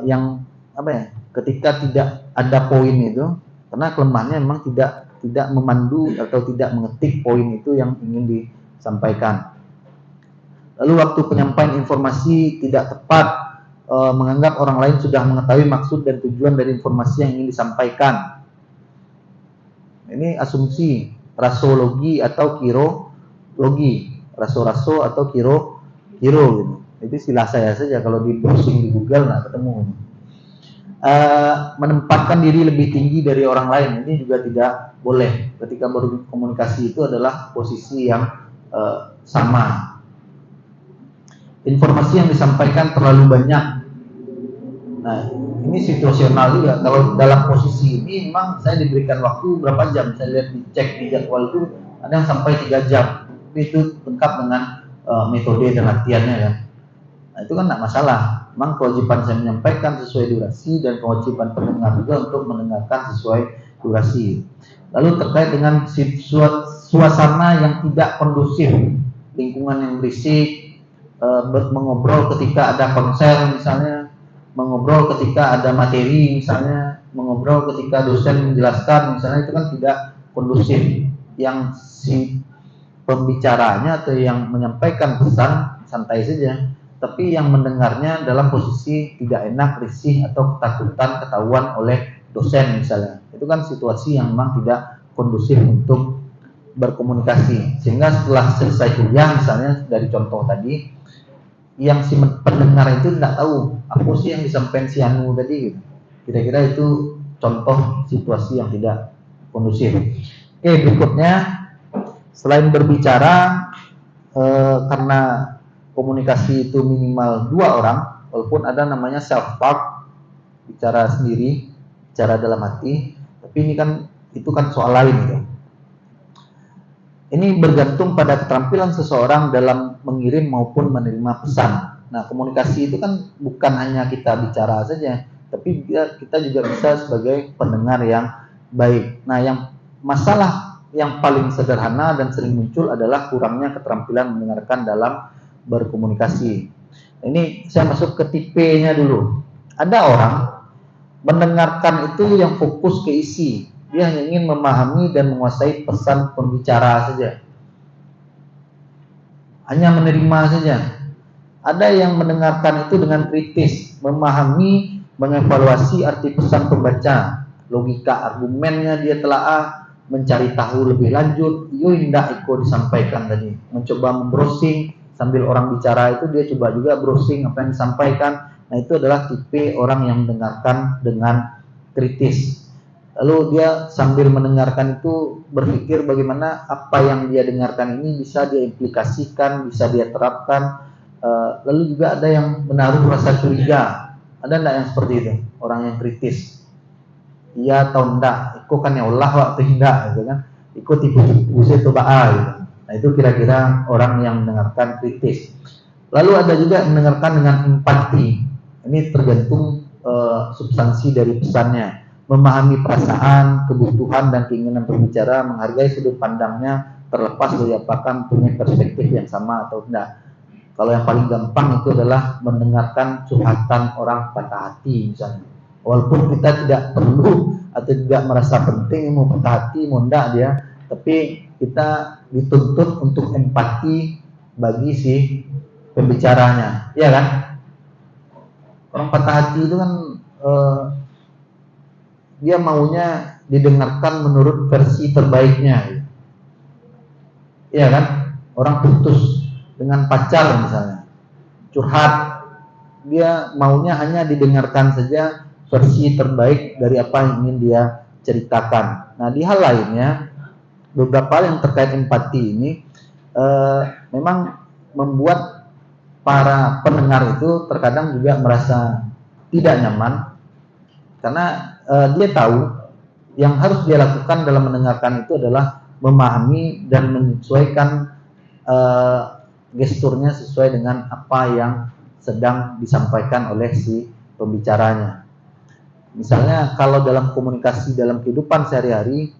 [SPEAKER 2] yang apa ya? Ketika tidak ada poin itu, karena kelemahannya memang tidak memandu atau tidak mengetik poin itu yang ingin disampaikan. Lalu waktu penyampaian informasi tidak tepat, menganggap orang lain sudah mengetahui maksud dan tujuan dari informasi yang ingin disampaikan. Ini asumsi, rasologi atau kirologi, raso-raso atau kiro gitu. Itu istilah saya saja, kalau di browsing di Google nggak ketemu. Menempatkan diri lebih tinggi dari orang lain, ini juga tidak boleh. Ketika berkomunikasi itu adalah posisi yang sama. Informasi yang disampaikan terlalu banyak. Nah, ini situasional juga. Kalau dalam posisi ini memang saya diberikan waktu berapa jam, saya lihat dicek di jadwal itu ada yang sampai 3 jam. Tapi itu lengkap dengan metode dan latihannya ya. Nah, itu kan tidak masalah. Memang kewajiban saya menyampaikan sesuai durasi dan kewajiban pendengar juga untuk mendengarkan sesuai durasi. Lalu terkait dengan suasana yang tidak kondusif, lingkungan yang berisik, mengobrol ketika ada konser misalnya, mengobrol ketika ada materi misalnya, mengobrol ketika dosen menjelaskan misalnya, itu kan tidak kondusif. Yang si pembicaranya atau yang menyampaikan pesan santai saja, tapi yang mendengarnya dalam posisi tidak enak, risih atau ketakutan ketahuan oleh dosen misalnya. Itu kan situasi yang memang tidak kondusif untuk berkomunikasi. Sehingga setelah selesai kuliah misalnya dari contoh tadi, yang si pendengar itu tidak tahu apa sih yang disampaikan si Anu tadi gitu. Kira-kira itu contoh situasi yang tidak kondusif. Oke, berikutnya, selain berbicara, karena komunikasi itu minimal 2 orang, walaupun ada namanya self talk, bicara sendiri, bicara dalam hati, tapi ini kan itu kan soal lain gitu. Ini bergantung pada keterampilan seseorang dalam mengirim maupun menerima pesan. Nah, komunikasi itu kan bukan hanya kita bicara saja, tapi kita juga bisa sebagai pendengar yang baik. Nah, yang masalah yang paling sederhana dan sering muncul adalah kurangnya keterampilan mendengarkan dalam berkomunikasi. Ini saya masuk ke tipe-nya dulu. Ada orang mendengarkan itu yang fokus ke isi. Dia hanya ingin memahami dan menguasai pesan pembicara saja. Hanya menerima saja. Ada yang mendengarkan itu dengan kritis, memahami, mengevaluasi arti pesan pembaca, logika argumennya dia telaah, mencari tahu lebih lanjut. Indah Iko disampaikan tadi, mencoba membrowsing sambil orang bicara itu dia coba juga browsing apa yang disampaikan. Nah, itu adalah tipe orang yang mendengarkan dengan kritis. Lalu dia sambil mendengarkan itu berpikir bagaimana apa yang dia dengarkan ini bisa dia implikasikan, bisa dia terapkan. Lalu juga ada yang menaruh rasa curiga. Ada enggak yang seperti itu? Orang yang kritis. Iya atau enggak? Iko kan ya Allah waktu tidak gitu kan. Iko tipu-tipu itu ba'a gitu. Nah, itu kira-kira orang yang mendengarkan kritis. Lalu ada juga mendengarkan dengan empati. Ini tergantung substansi dari pesannya. Memahami perasaan, kebutuhan dan keinginan pembicara, menghargai sudut pandangnya terlepas dari apakah punya perspektif yang sama atau tidak. Kalau yang paling gampang itu adalah mendengarkan curhatan orang patah hati misalnya. Walaupun kita tidak perlu atau tidak merasa penting mau patah hati, mau enggak dia, tapi kita dituntut untuk empati bagi si pembicaranya, ya kan? Orang patah hati itu kan dia maunya didengarkan menurut versi terbaiknya, ya kan? Orang putus dengan pacar misalnya, curhat, dia maunya hanya didengarkan saja versi terbaik dari apa yang ingin dia ceritakan. Nah, di hal lainnya, beberapa hal yang terkait empati ini memang membuat para pendengar itu terkadang juga merasa tidak nyaman karena dia tahu yang harus dia lakukan dalam mendengarkan itu adalah memahami dan menyesuaikan gesturnya sesuai dengan apa yang sedang disampaikan oleh si pembicaranya. Misalnya kalau dalam komunikasi dalam kehidupan sehari-hari,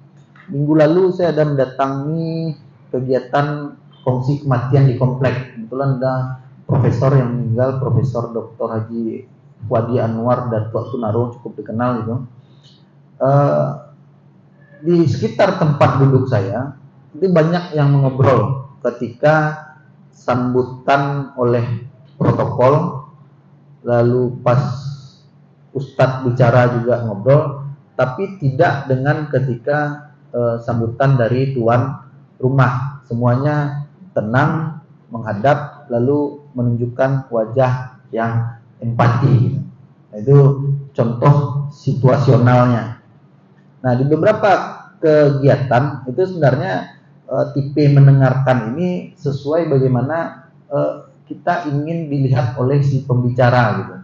[SPEAKER 2] minggu lalu saya ada mendatangi kegiatan kongsi kematian di komplek. Kebetulan ada profesor yang meninggal, Profesor Dr. Haji Wadi Anwar Datuk Tunarung, cukup dikenal itu. Di sekitar tempat duduk saya itu banyak yang mengobrol ketika sambutan oleh protokol, lalu pas Ustadz bicara juga ngobrol, tapi tidak dengan ketika sambutan dari tuan rumah. Semuanya tenang, menghadap, lalu menunjukkan wajah yang empati. Nah, itu contoh situasionalnya. Nah, di beberapa kegiatan itu sebenarnya tipe mendengarkan ini sesuai bagaimana kita ingin dilihat oleh si pembicara gitu.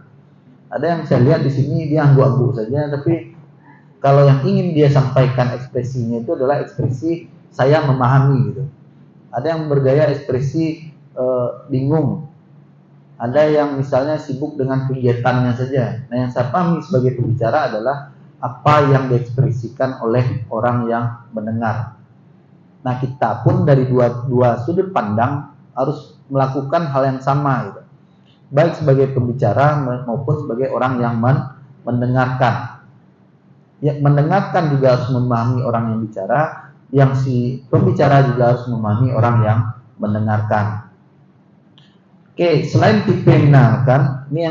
[SPEAKER 2] Ada yang saya lihat di sini dia angguk-angguk saja, tapi kalau yang ingin dia sampaikan ekspresinya itu adalah ekspresi saya memahami gitu. Ada yang bergaya ekspresi bingung. Ada yang misalnya sibuk dengan kegiatannya saja. Nah, yang saya pahami sebagai pembicara adalah apa yang diekspresikan oleh orang yang mendengar. Nah, kita pun dari dua sudut pandang harus melakukan hal yang sama gitu. Baik sebagai pembicara maupun sebagai orang yang mendengarkan. Ya, mendengarkan juga harus memahami orang yang bicara, yang si pembicara juga harus memahami orang yang mendengarkan. Oke, selain tipe mendengarkan, ini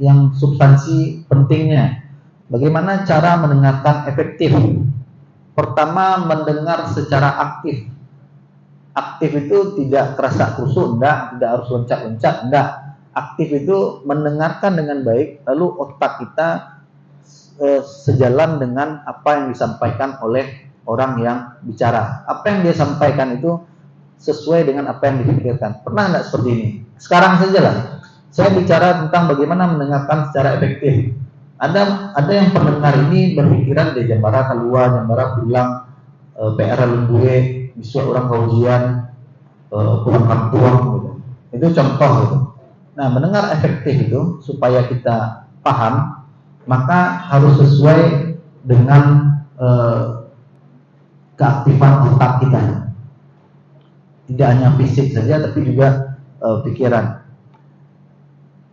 [SPEAKER 2] yang substansi pentingnya. Bagaimana cara mendengarkan efektif? Pertama, mendengar secara aktif. Aktif itu tidak kerasa kusuk, tidak harus loncat-loncat, enggak. Aktif itu mendengarkan dengan baik, lalu otak kita sejalan dengan apa yang disampaikan oleh orang yang bicara. Apa yang dia sampaikan itu sesuai dengan apa yang dipikirkan. Pernah enggak seperti ini? Sekarang saja lah, saya bicara tentang bagaimana mendengarkan secara efektif. Ada yang pendengar ini berpikiran di jambara keluar, jambara pulang, PR lembue, bisa orang kaujian, pulang kampung gitu. Itu contoh gitu. Nah, mendengar efektif itu supaya kita paham, maka harus sesuai dengan keaktifan otak kita. Tidak hanya fisik saja, tapi juga pikiran.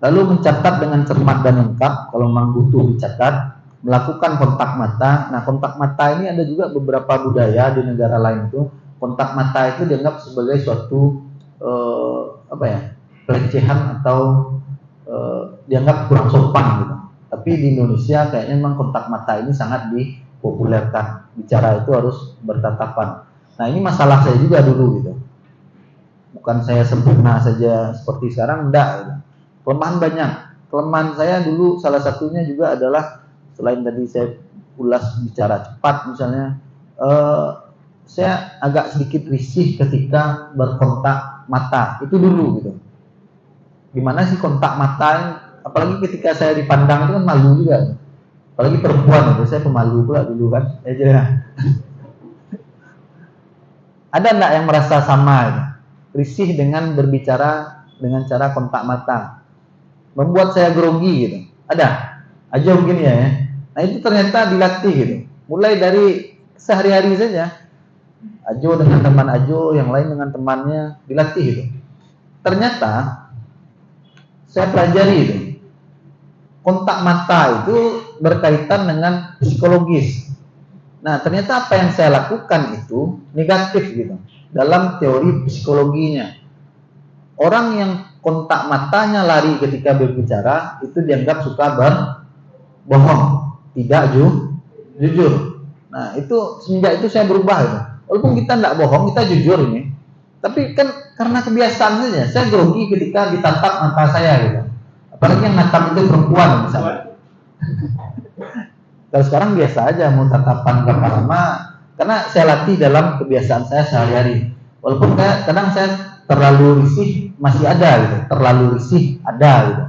[SPEAKER 2] Lalu mencatat dengan cermat dan lengkap, kalau memang butuh dicatat. Melakukan kontak mata. Nah, kontak mata ini ada juga beberapa budaya di negara lain itu. Kontak mata itu dianggap sebagai suatu pelecehan atau dianggap kurang sopan gitu. Tapi di Indonesia kayaknya memang kontak mata ini sangat dipopulerkan. Bicara itu harus bertatapan. Nah, ini masalah saya juga dulu gitu. Bukan saya sempurna saja seperti sekarang, enggak gitu. Kelemahan banyak. Kelemahan saya dulu salah satunya juga adalah, selain tadi saya ulas bicara cepat misalnya, saya agak sedikit risih ketika berkontak mata. Itu dulu gitu. Gimana sih kontak mata? apalagi ketika saya dipandang itu kan malu juga. Apalagi perempuan, saya pemalu pula dulu kan. Ada enggak yang merasa sama gitu? Risih dengan berbicara dengan cara kontak mata, membuat saya grogi gitu. Ada? Aja mungkin ya. Nah itu ternyata dilatih gitu. Mulai dari sehari-hari saja. Ajo dengan teman Ajo, yang lain dengan temannya, dilatih gitu. Ternyata saya pelajari itu. Kontak mata itu berkaitan dengan psikologis. Nah, ternyata apa yang saya lakukan itu negatif gitu. Dalam teori psikologinya. Orang yang kontak matanya lari ketika berbicara itu dianggap suka berbohong, tidak jujur. Nah, itu semenjak itu saya berubah gitu. Walaupun kita tidak bohong, kita jujur ini. Tapi kan karena kebiasaan saja, saya grogi ketika ditatap mata saya gitu. Apalagi yang natap itu perempuan misalnya. Kalau sekarang biasa aja mau tatapan berapa lama, karena saya latih dalam kebiasaan saya sehari-hari. Walaupun kadang saya terlalu risih masih ada gitu, terlalu risih ada gitu.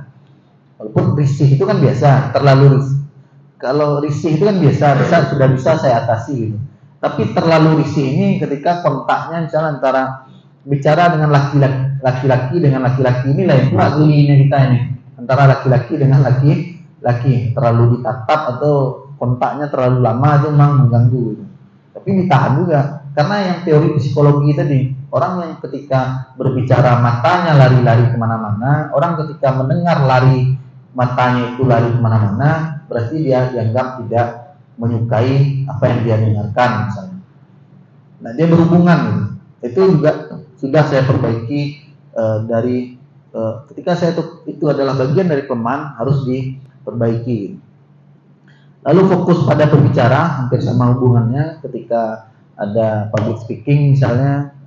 [SPEAKER 2] Walaupun risih itu kan biasa, terlalu risih. Kalau risih itu kan biasa, sudah bisa saya atasi gitu. Tapi terlalu risih ini ketika kontaknya misalnya antara bicara dengan laki-laki dengan laki-laki, inilah yang pula gelinya kita ini, antara laki-laki dengan laki-laki, terlalu ditatap atau kontaknya terlalu lama itu memang mengganggu gitu. Tapi ditahan juga, karena yang teori psikologi tadi, orang yang ketika berbicara matanya lari-lari kemana-mana, orang ketika mendengar lari matanya itu lari kemana-mana, berarti dia dianggap tidak menyukai apa yang dia dengarkan misalnya. Nah, dia berhubungan gitu. Itu juga sudah saya perbaiki dari ketika saya itu adalah bagian dari kelemahan, harus diperbaiki. Lalu fokus pada pembicara, hampir sama hubungannya ketika ada public speaking misalnya,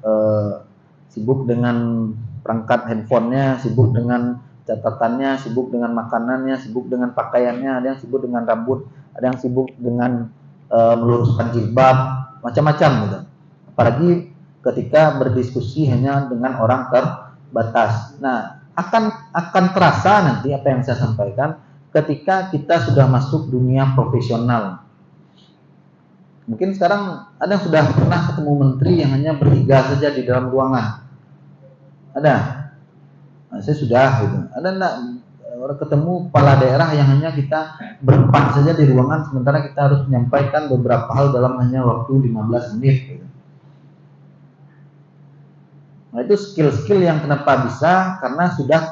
[SPEAKER 2] sibuk dengan perangkat handphonenya, sibuk dengan catatannya, sibuk dengan makanannya, sibuk dengan pakaiannya, ada yang sibuk dengan rambut, ada yang sibuk dengan meluruskan jilbab, macam-macam gitu. Apalagi ketika berdiskusi hanya dengan orang terbatas. Nah, akan terasa nanti apa yang saya sampaikan ketika kita sudah masuk dunia profesional. Mungkin sekarang ada yang sudah pernah ketemu menteri yang hanya bertiga saja di dalam ruangan. Ada? Nah, saya sudah gitu. Ada enggak orang ketemu kepala daerah yang hanya kita berempat saja di ruangan, sementara kita harus menyampaikan beberapa hal dalam hanya waktu 15 menit gitu. Nah, itu skill-skill yang kenapa bisa, karena sudah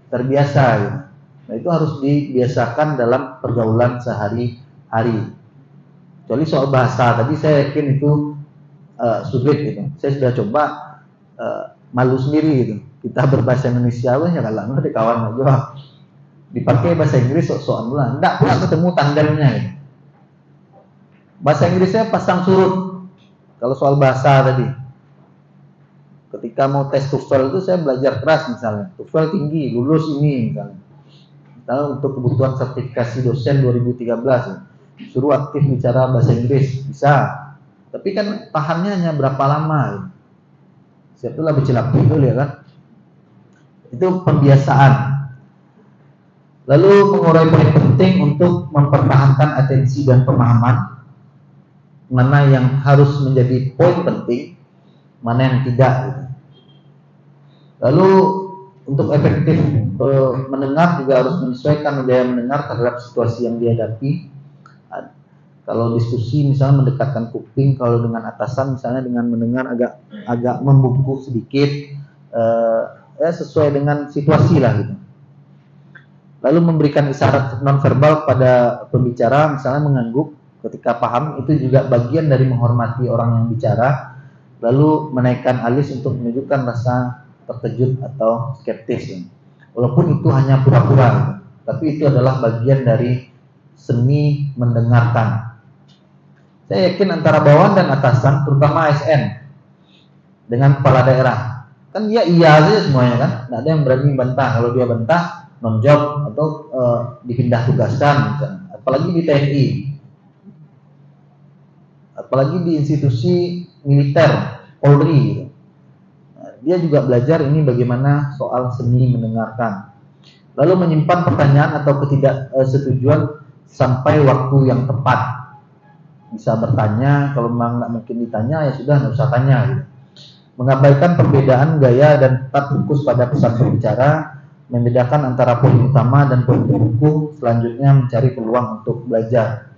[SPEAKER 2] terbiasa gitu. Nah, itu harus dibiasakan dalam pergaulan sehari-hari. Kecuali soal bahasa, tadi saya yakin itu sulit gitu. Saya sudah coba, malu sendiri gitu. Kita berbahasa Indonesia ya kalau nggak kawan aja. Dipakai bahasa Inggris sok-sokan pula. Enggak pula ketemu tandemnya gitu. Bahasa Inggrisnya pasang surut. Kalau soal bahasa tadi. Ketika mau tes TOEFL itu saya belajar keras misalnya. TOEFL tinggi, lulus ini misalnya. Misalnya untuk kebutuhan sertifikasi dosen 2013 ya. Suruh aktif bicara bahasa Inggris, bisa. Tapi kan tahannya hanya berapa lama ya. Siaplah bercilap dulu ya kan. Itu pembiasaan. Lalu mengurai poin penting untuk mempertahankan atensi dan pemahaman, mana yang harus menjadi poin penting, mana yang tidak gitu. Lalu untuk efektif mendengar juga harus menyesuaikan gaya mendengar terhadap situasi yang dihadapi. Kalau diskusi misalnya mendekatkan kuping, kalau dengan atasan misalnya dengan mendengar agak membungkuk sedikit, ya sesuai dengan situasi lah gitu. Lalu memberikan isyarat nonverbal pada pembicara, misalnya mengangguk ketika paham, itu juga bagian dari menghormati orang yang bicara. Lalu menaikkan alis untuk menunjukkan rasa terkejut atau skeptis gitu. Walaupun itu hanya pura-pura gitu. Tapi itu adalah bagian dari seni mendengarkan. Saya yakin antara bawahan dan atasan, terutama ASN dengan kepala daerah, kan dia iya saja semuanya kan, nggak ada yang berani bantah. Kalau dia bantah, non-job atau dipindah tugaskan misalnya. Apalagi di TNI, apalagi di institusi militer, Polri gitu. Dia juga belajar ini bagaimana soal seni mendengarkan. lalu menyimpan pertanyaan atau ketidaksetujuan sampai waktu yang tepat. Bisa bertanya, kalau memang nggak mungkin ditanya ya sudah nggak usah tanya gitu. Mengabaikan perbedaan gaya dan tetap fokus pada pesan berbicara, membedakan antara poin utama dan poin pendukung, selanjutnya mencari peluang untuk belajar.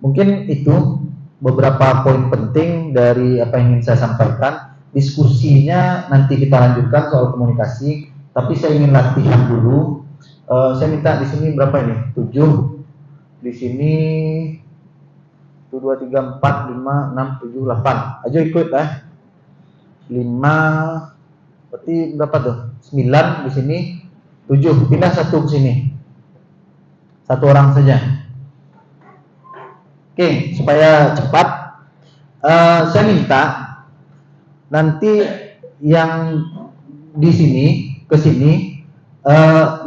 [SPEAKER 2] Mungkin itu beberapa poin penting dari apa yang ingin saya sampaikan. Diskusinya nanti kita lanjutkan soal komunikasi, tapi saya ingin latihan dulu. Saya minta di sini berapa ini? 7. Di sini 1, 2, 3, 4, 5, 6, 7, 8. Ayo ikut 5, berarti berapa tuh? 9 di sini, 7. Pindah 1 ke sini. 1 orang saja. Oke, supaya cepat, saya minta nanti yang di sini ke sini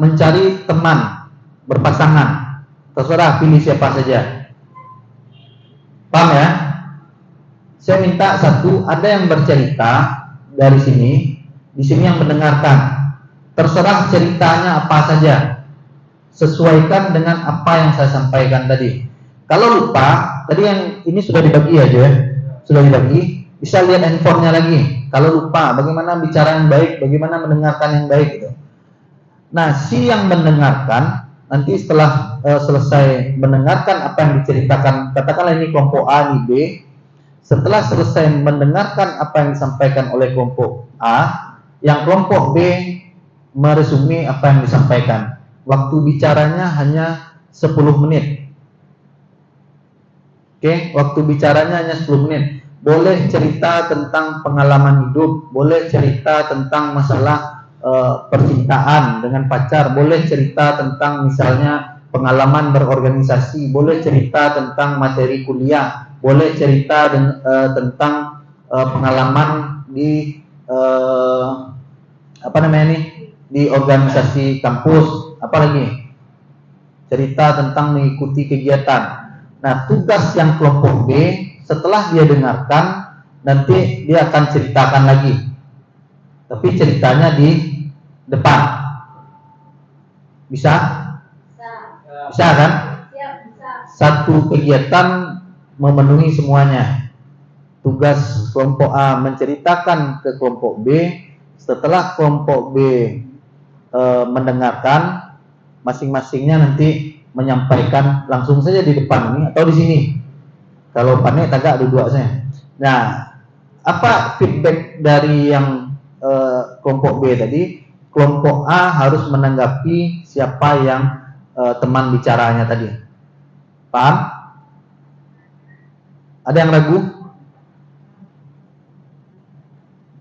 [SPEAKER 2] mencari teman berpasangan. Terserah pilih siapa saja. Paham ya? Saya minta 1, ada yang bercerita dari sini, di sini yang mendengarkan. Terserah ceritanya apa saja, sesuaikan dengan apa yang saya sampaikan tadi. Kalau lupa, tadi yang ini sudah dibagi aja ya, sudah dibagi, bisa lihat handphonenya lagi. Kalau lupa, bagaimana bicara yang baik, bagaimana mendengarkan yang baik gitu. Nah, si yang mendengarkan nanti setelah selesai mendengarkan apa yang diceritakan, katakanlah ini kelompok A, ini B. Setelah selesai mendengarkan apa yang disampaikan oleh kelompok A, yang kelompok B meresumi apa yang disampaikan. Waktu bicaranya hanya 10 menit. Oke, waktu bicaranya hanya 10 menit. Boleh cerita tentang pengalaman hidup, boleh cerita tentang masalah percintaan dengan pacar, boleh cerita tentang misalnya pengalaman berorganisasi, boleh cerita tentang materi kuliah, boleh cerita tentang pengalaman di di organisasi kampus, apalagi cerita tentang mengikuti kegiatan. Nah, tugas yang kelompok B setelah dia dengarkan, nanti dia akan ceritakan lagi, tapi ceritanya di depan. Bisa? Bisa kan? Satu kegiatan memenuhi semuanya. Tugas kelompok A menceritakan ke kelompok B. Setelah kelompok B mendengarkan, masing-masingnya nanti menyampaikan langsung saja di depan ini atau di sini. Kalau panik agak ada 2 saya. Nah, apa feedback dari yang kelompok B tadi? Kelompok A harus menanggapi siapa yang teman bicaranya tadi. Paham? Ada yang ragu?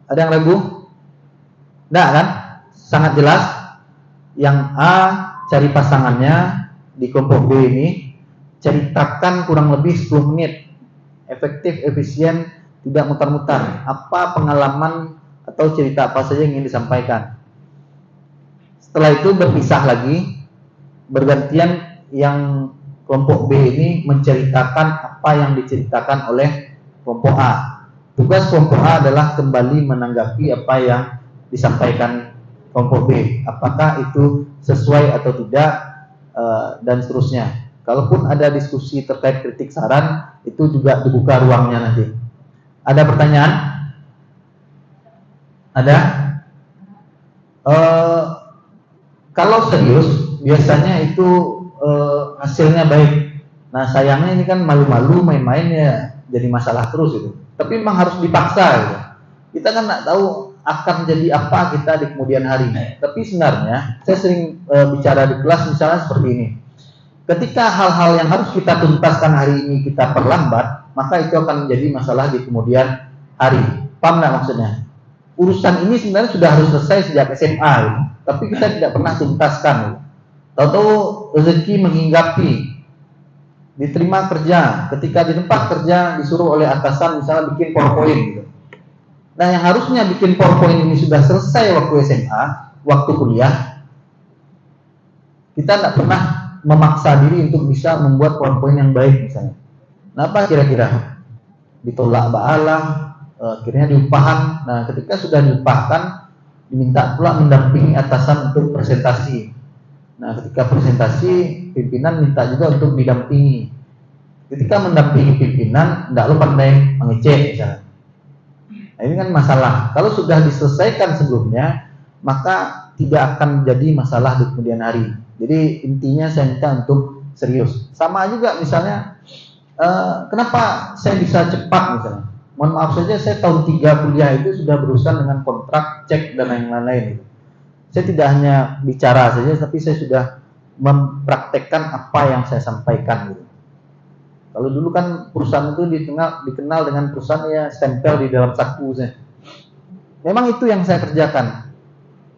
[SPEAKER 2] Ada yang ragu? Enggak kan? Sangat jelas. Yang A cari pasangannya di kelompok B ini, ceritakan kurang lebih 10 menit. Efektif, efisien, tidak mutar-mutar. Apa pengalaman atau cerita apa saja yang ingin disampaikan. Setelah itu berpisah lagi, bergantian yang kelompok B ini menceritakan apa yang diceritakan oleh kelompok A. Tugas kelompok A adalah kembali menanggapi apa yang disampaikan kelompok B. Apakah itu sesuai atau tidak, dan seterusnya. Kalaupun ada diskusi terkait kritik saran, itu juga dibuka ruangnya nanti. Ada pertanyaan? Ada? Kalau serius, biasanya itu hasilnya baik. Nah, sayangnya ini kan malu-malu main-main ya jadi masalah terus itu. Tapi memang harus dipaksa gitu. Kita kan nggak tahu akan jadi apa kita di kemudian hari. Tapi sebenarnya saya sering bicara di kelas misalnya seperti ini. Ketika hal-hal yang harus kita tuntaskan hari ini kita perlambat, maka itu akan menjadi masalah di kemudian hari. Paham nggak maksudnya? Urusan ini sebenarnya sudah harus selesai sejak SMA gitu. Tapi kita tidak pernah tuntaskan gitu. Tahu-tahu rezeki menghinggapi, diterima kerja, ketika di tempat kerja disuruh oleh atasan misalnya bikin PowerPoint gitu. Nah, yang harusnya bikin PowerPoint ini sudah selesai waktu SMA, waktu kuliah, kita tidak pernah memaksa diri untuk bisa membuat PowerPoint yang baik misalnya. Nah, apa kira-kira? Ditolak ba'alah, akhirnya diupahan. Nah, ketika sudah diupahkan, diminta pula mendampingi atasan untuk presentasi. Nah, ketika presentasi, pimpinan minta juga untuk didampingi. Ketika mendampingi pimpinan, tidak lupa pandai mengecek misalnya. Nah, ini kan masalah. Kalau sudah diselesaikan sebelumnya, maka tidak akan jadi masalah di kemudian hari. Jadi intinya saya minta untuk serius. Sama juga misalnya, kenapa saya bisa cepat misalnya. Mohon maaf saja, saya tahun 3 kuliah itu sudah berurusan dengan kontrak, cek, dan lain-lain. Saya tidak hanya bicara saja, tapi saya sudah mempraktekkan apa yang saya sampaikan gitu. Kalau dulu kan perusahaan itu dikenal dengan perusahaan ya stempel di dalam saku saya. Memang itu yang saya kerjakan.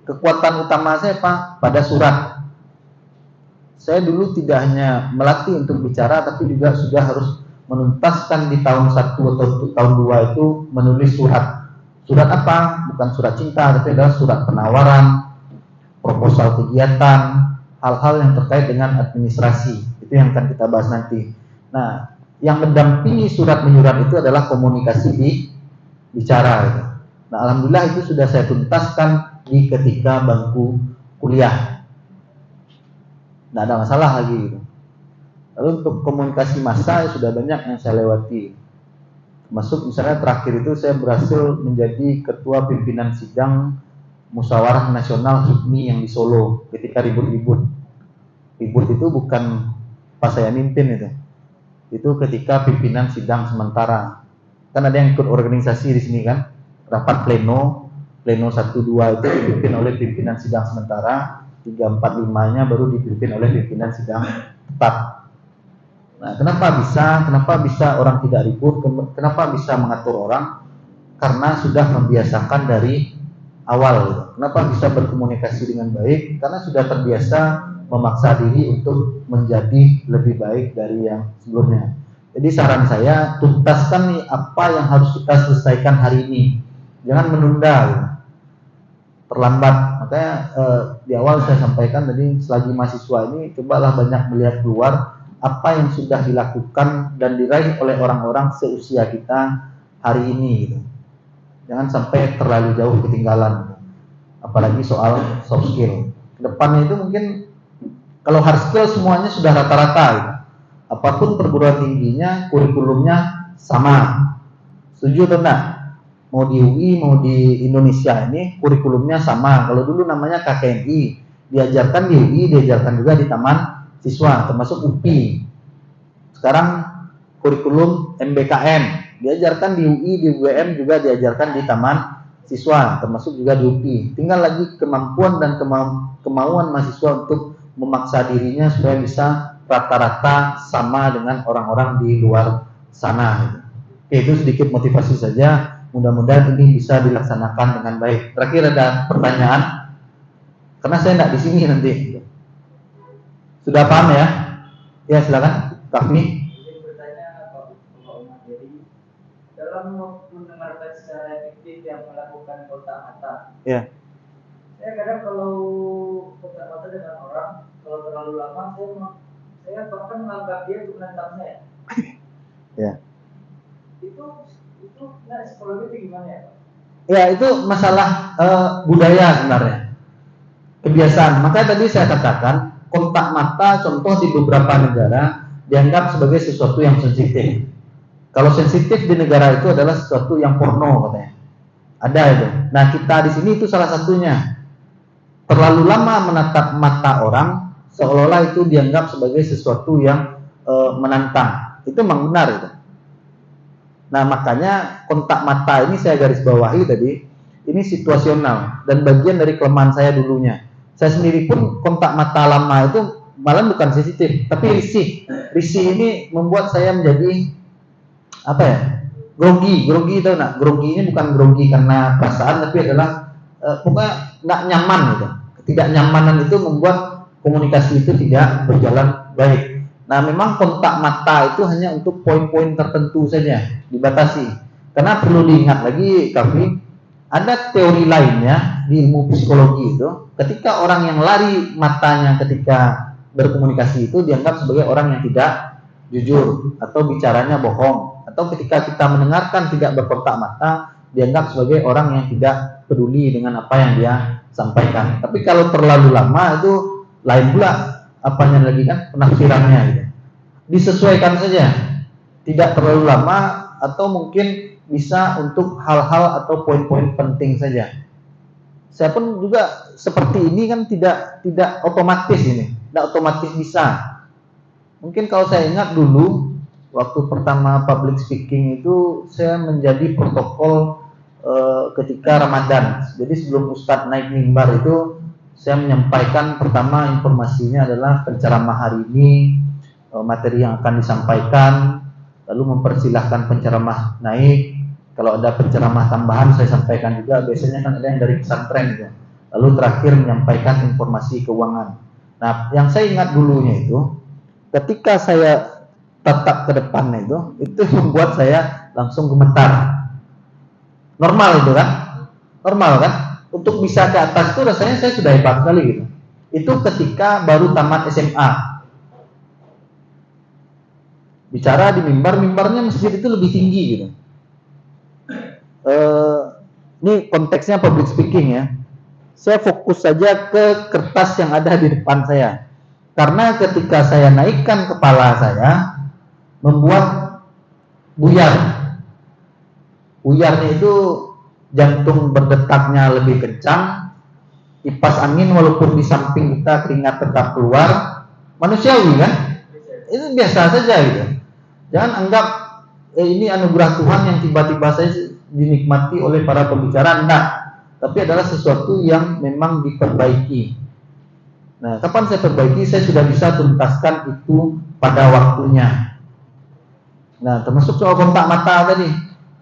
[SPEAKER 2] Kekuatan utama saya Pak pada surat. Saya dulu tidak hanya melatih untuk bicara, tapi juga sudah harus menuntaskan di tahun 1 atau tahun 2 itu menulis surat. Surat apa? Bukan surat cinta, tapi adalah surat penawaran, proposal kegiatan, hal-hal yang terkait dengan administrasi. Itu yang akan kita bahas nanti. Nah, yang mendampingi surat menyurat itu adalah komunikasi bicara. Gitu. Nah, alhamdulillah itu sudah saya tuntaskan di ketika bangku kuliah. Tidak ada masalah lagi. Gitu. Lalu untuk komunikasi massa sudah banyak yang saya lewati. Masuk misalnya terakhir itu saya berhasil menjadi ketua pimpinan sidang Musyawarah Nasional HIPMI yang di Solo ketika ribut-ribut. Ribut itu bukan pas saya mimpin itu. Itu ketika pimpinan sidang sementara. Kan ada yang ikut organisasi di sini kan. Rapat pleno 1 2 itu dipimpin oleh pimpinan sidang sementara, 3 4 5-nya baru dipimpin oleh pimpinan sidang tetap. Nah, kenapa bisa orang tidak ribut? Kenapa bisa mengatur orang? Karena sudah membiasakan dari awal. Kenapa bisa berkomunikasi dengan baik? Karena sudah terbiasa memaksa diri untuk menjadi lebih baik dari yang sebelumnya. Jadi saran saya, tuntaskan nih apa yang harus kita selesaikan hari ini. Jangan menunda. Terlambat. Makanya di awal saya sampaikan tadi, selagi mahasiswa ini cobalah banyak melihat keluar apa yang sudah dilakukan dan diraih oleh orang-orang seusia kita hari ini gitu. Jangan sampai terlalu jauh ketinggalan gitu. Apalagi soal soft skill. Kedepannya itu mungkin kalau hard skill semuanya sudah rata-rata gitu. Apapun perguruan tingginya, kurikulumnya sama. Setuju atau enggak? Mau di UI, mau di Indonesia ini kurikulumnya sama. Kalau dulu namanya KKNI, diajarkan di UI, diajarkan juga di taman siswa, termasuk UPI. Sekarang kurikulum MBKM, diajarkan di UI, di UGM juga diajarkan di taman siswa, termasuk juga di UPI. Tinggal lagi kemampuan dan kemauan mahasiswa untuk memaksa dirinya supaya bisa rata-rata sama dengan orang-orang di luar sana. Oke, itu sedikit motivasi saja. Mudah-mudahan ini bisa dilaksanakan dengan baik. Terakhir ada pertanyaan? Karena saya tidak di sini nanti. Sudah paham ya? Ya silakan, Kafni.
[SPEAKER 3] Bertanya Pak Umar, jadi dalam mendengarkan secara efektif yang melakukan kontak mata.
[SPEAKER 2] Ya.
[SPEAKER 3] Saya kadang kalau kontak mata dengan orang, kalau terlalu lama saya bahkan menganggap dia untuk menentang saya.
[SPEAKER 2] Ya.
[SPEAKER 3] Itu nah, psikologi itu gimana ya Pak?
[SPEAKER 2] Ya itu masalah budaya sebenarnya, kebiasaan. Makanya tadi saya katakan kontak mata contoh di beberapa negara dianggap sebagai sesuatu yang sensitif. Kalau sensitif di negara itu adalah sesuatu yang porno katanya. Ada itu. Nah kita di sini itu salah satunya. Terlalu lama menatap mata orang seolah-olah itu dianggap sebagai sesuatu yang menantang. Itu memang benar itu. Nah makanya kontak mata ini saya garis bawahi tadi, ini situasional dan bagian dari kelemahan saya dulunya. Saya sendiri pun kontak mata lama itu malah bukan sensitif, tapi risih. Risih ini membuat saya menjadi apa ya? Grogi itu nak. Grogi ini bukan grogi karena perasaan, tapi adalah pokoknya nggak nyaman gitu. Ketidaknyamanan itu membuat komunikasi itu tidak berjalan baik. Nah memang kontak mata itu hanya untuk poin-poin tertentu saja dibatasi. Karena perlu diingat lagi Kafri, ada teori lainnya di ilmu psikologi itu, ketika orang yang lari matanya ketika berkomunikasi itu dianggap sebagai orang yang tidak jujur atau bicaranya bohong, atau ketika kita mendengarkan tidak berkontak mata dianggap sebagai orang yang tidak peduli dengan apa yang dia sampaikan. Tapi kalau terlalu lama itu lain pula apanya lagi kan, penafsirannya gitu. Disesuaikan saja, tidak terlalu lama, atau mungkin bisa untuk hal-hal atau poin-poin penting saja. Saya pun juga seperti ini kan tidak otomatis ini, tidak otomatis bisa. Mungkin kalau saya ingat dulu waktu pertama public speaking itu saya menjadi protokol ketika Ramadan. Jadi sebelum Ustadz naik mimbar itu saya menyampaikan pertama informasinya adalah penceramah hari ini, materi yang akan disampaikan, lalu mempersilahkan penceramah naik. Kalau ada penceramah tambahan saya sampaikan juga, biasanya kan ada yang dari pesantren gitu. Lalu terakhir menyampaikan informasi keuangan. Nah, yang saya ingat dulunya itu, ketika saya tatap ke depannya itu membuat saya langsung gemetar. Normal itu kan? Normal kan? Untuk bisa ke atas itu rasanya saya sudah hebat sekali gitu. Itu ketika baru tamat SMA. Bicara di mimbarnya masjid itu lebih tinggi gitu. Ini konteksnya public speaking ya. Saya fokus saja ke kertas yang ada di depan saya. Karena ketika saya naikkan kepala saya, membuat buyar. Buyarnya itu jantung berdetaknya lebih kencang, kipas angin walaupun di samping kita keringat tetap keluar, manusiawi kan? Itu biasa saja gitu. Jangan anggap ini anugerah Tuhan yang tiba-tiba saya dinikmati oleh para pembicara, enggak. Tapi adalah sesuatu yang memang diperbaiki. Nah, kapan saya perbaiki? Saya sudah bisa tuntaskan itu pada waktunya. Nah, termasuk soal kontak mata tadi.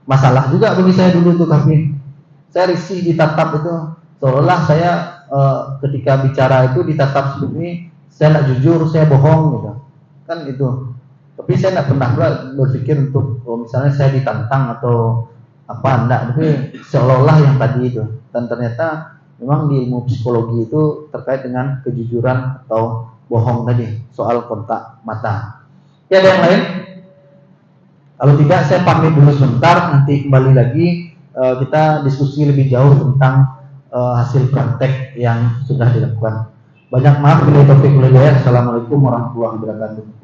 [SPEAKER 2] Masalah juga bagi saya dulu tuh kami. Saya risih ditatap itu. Seolah saya ketika bicara itu ditatap seperti ini, saya tidak jujur, saya bohong gitu. Kan itu. Tapi saya tidak pernah berpikir untuk misalnya saya ditantang atau apa, enggak, tapi seolah-olah yang tadi itu. Dan ternyata memang di ilmu psikologi itu terkait dengan kejujuran atau bohong tadi, soal kontak mata. Ya, ada yang lain? Kalau tidak saya pamit dulu sebentar, nanti kembali lagi kita diskusi lebih jauh tentang hasil praktek yang sudah dilakukan. Banyak maaf bila taufiq wal hidayah. Assalamualaikum warahmatullahi wabarakatuh.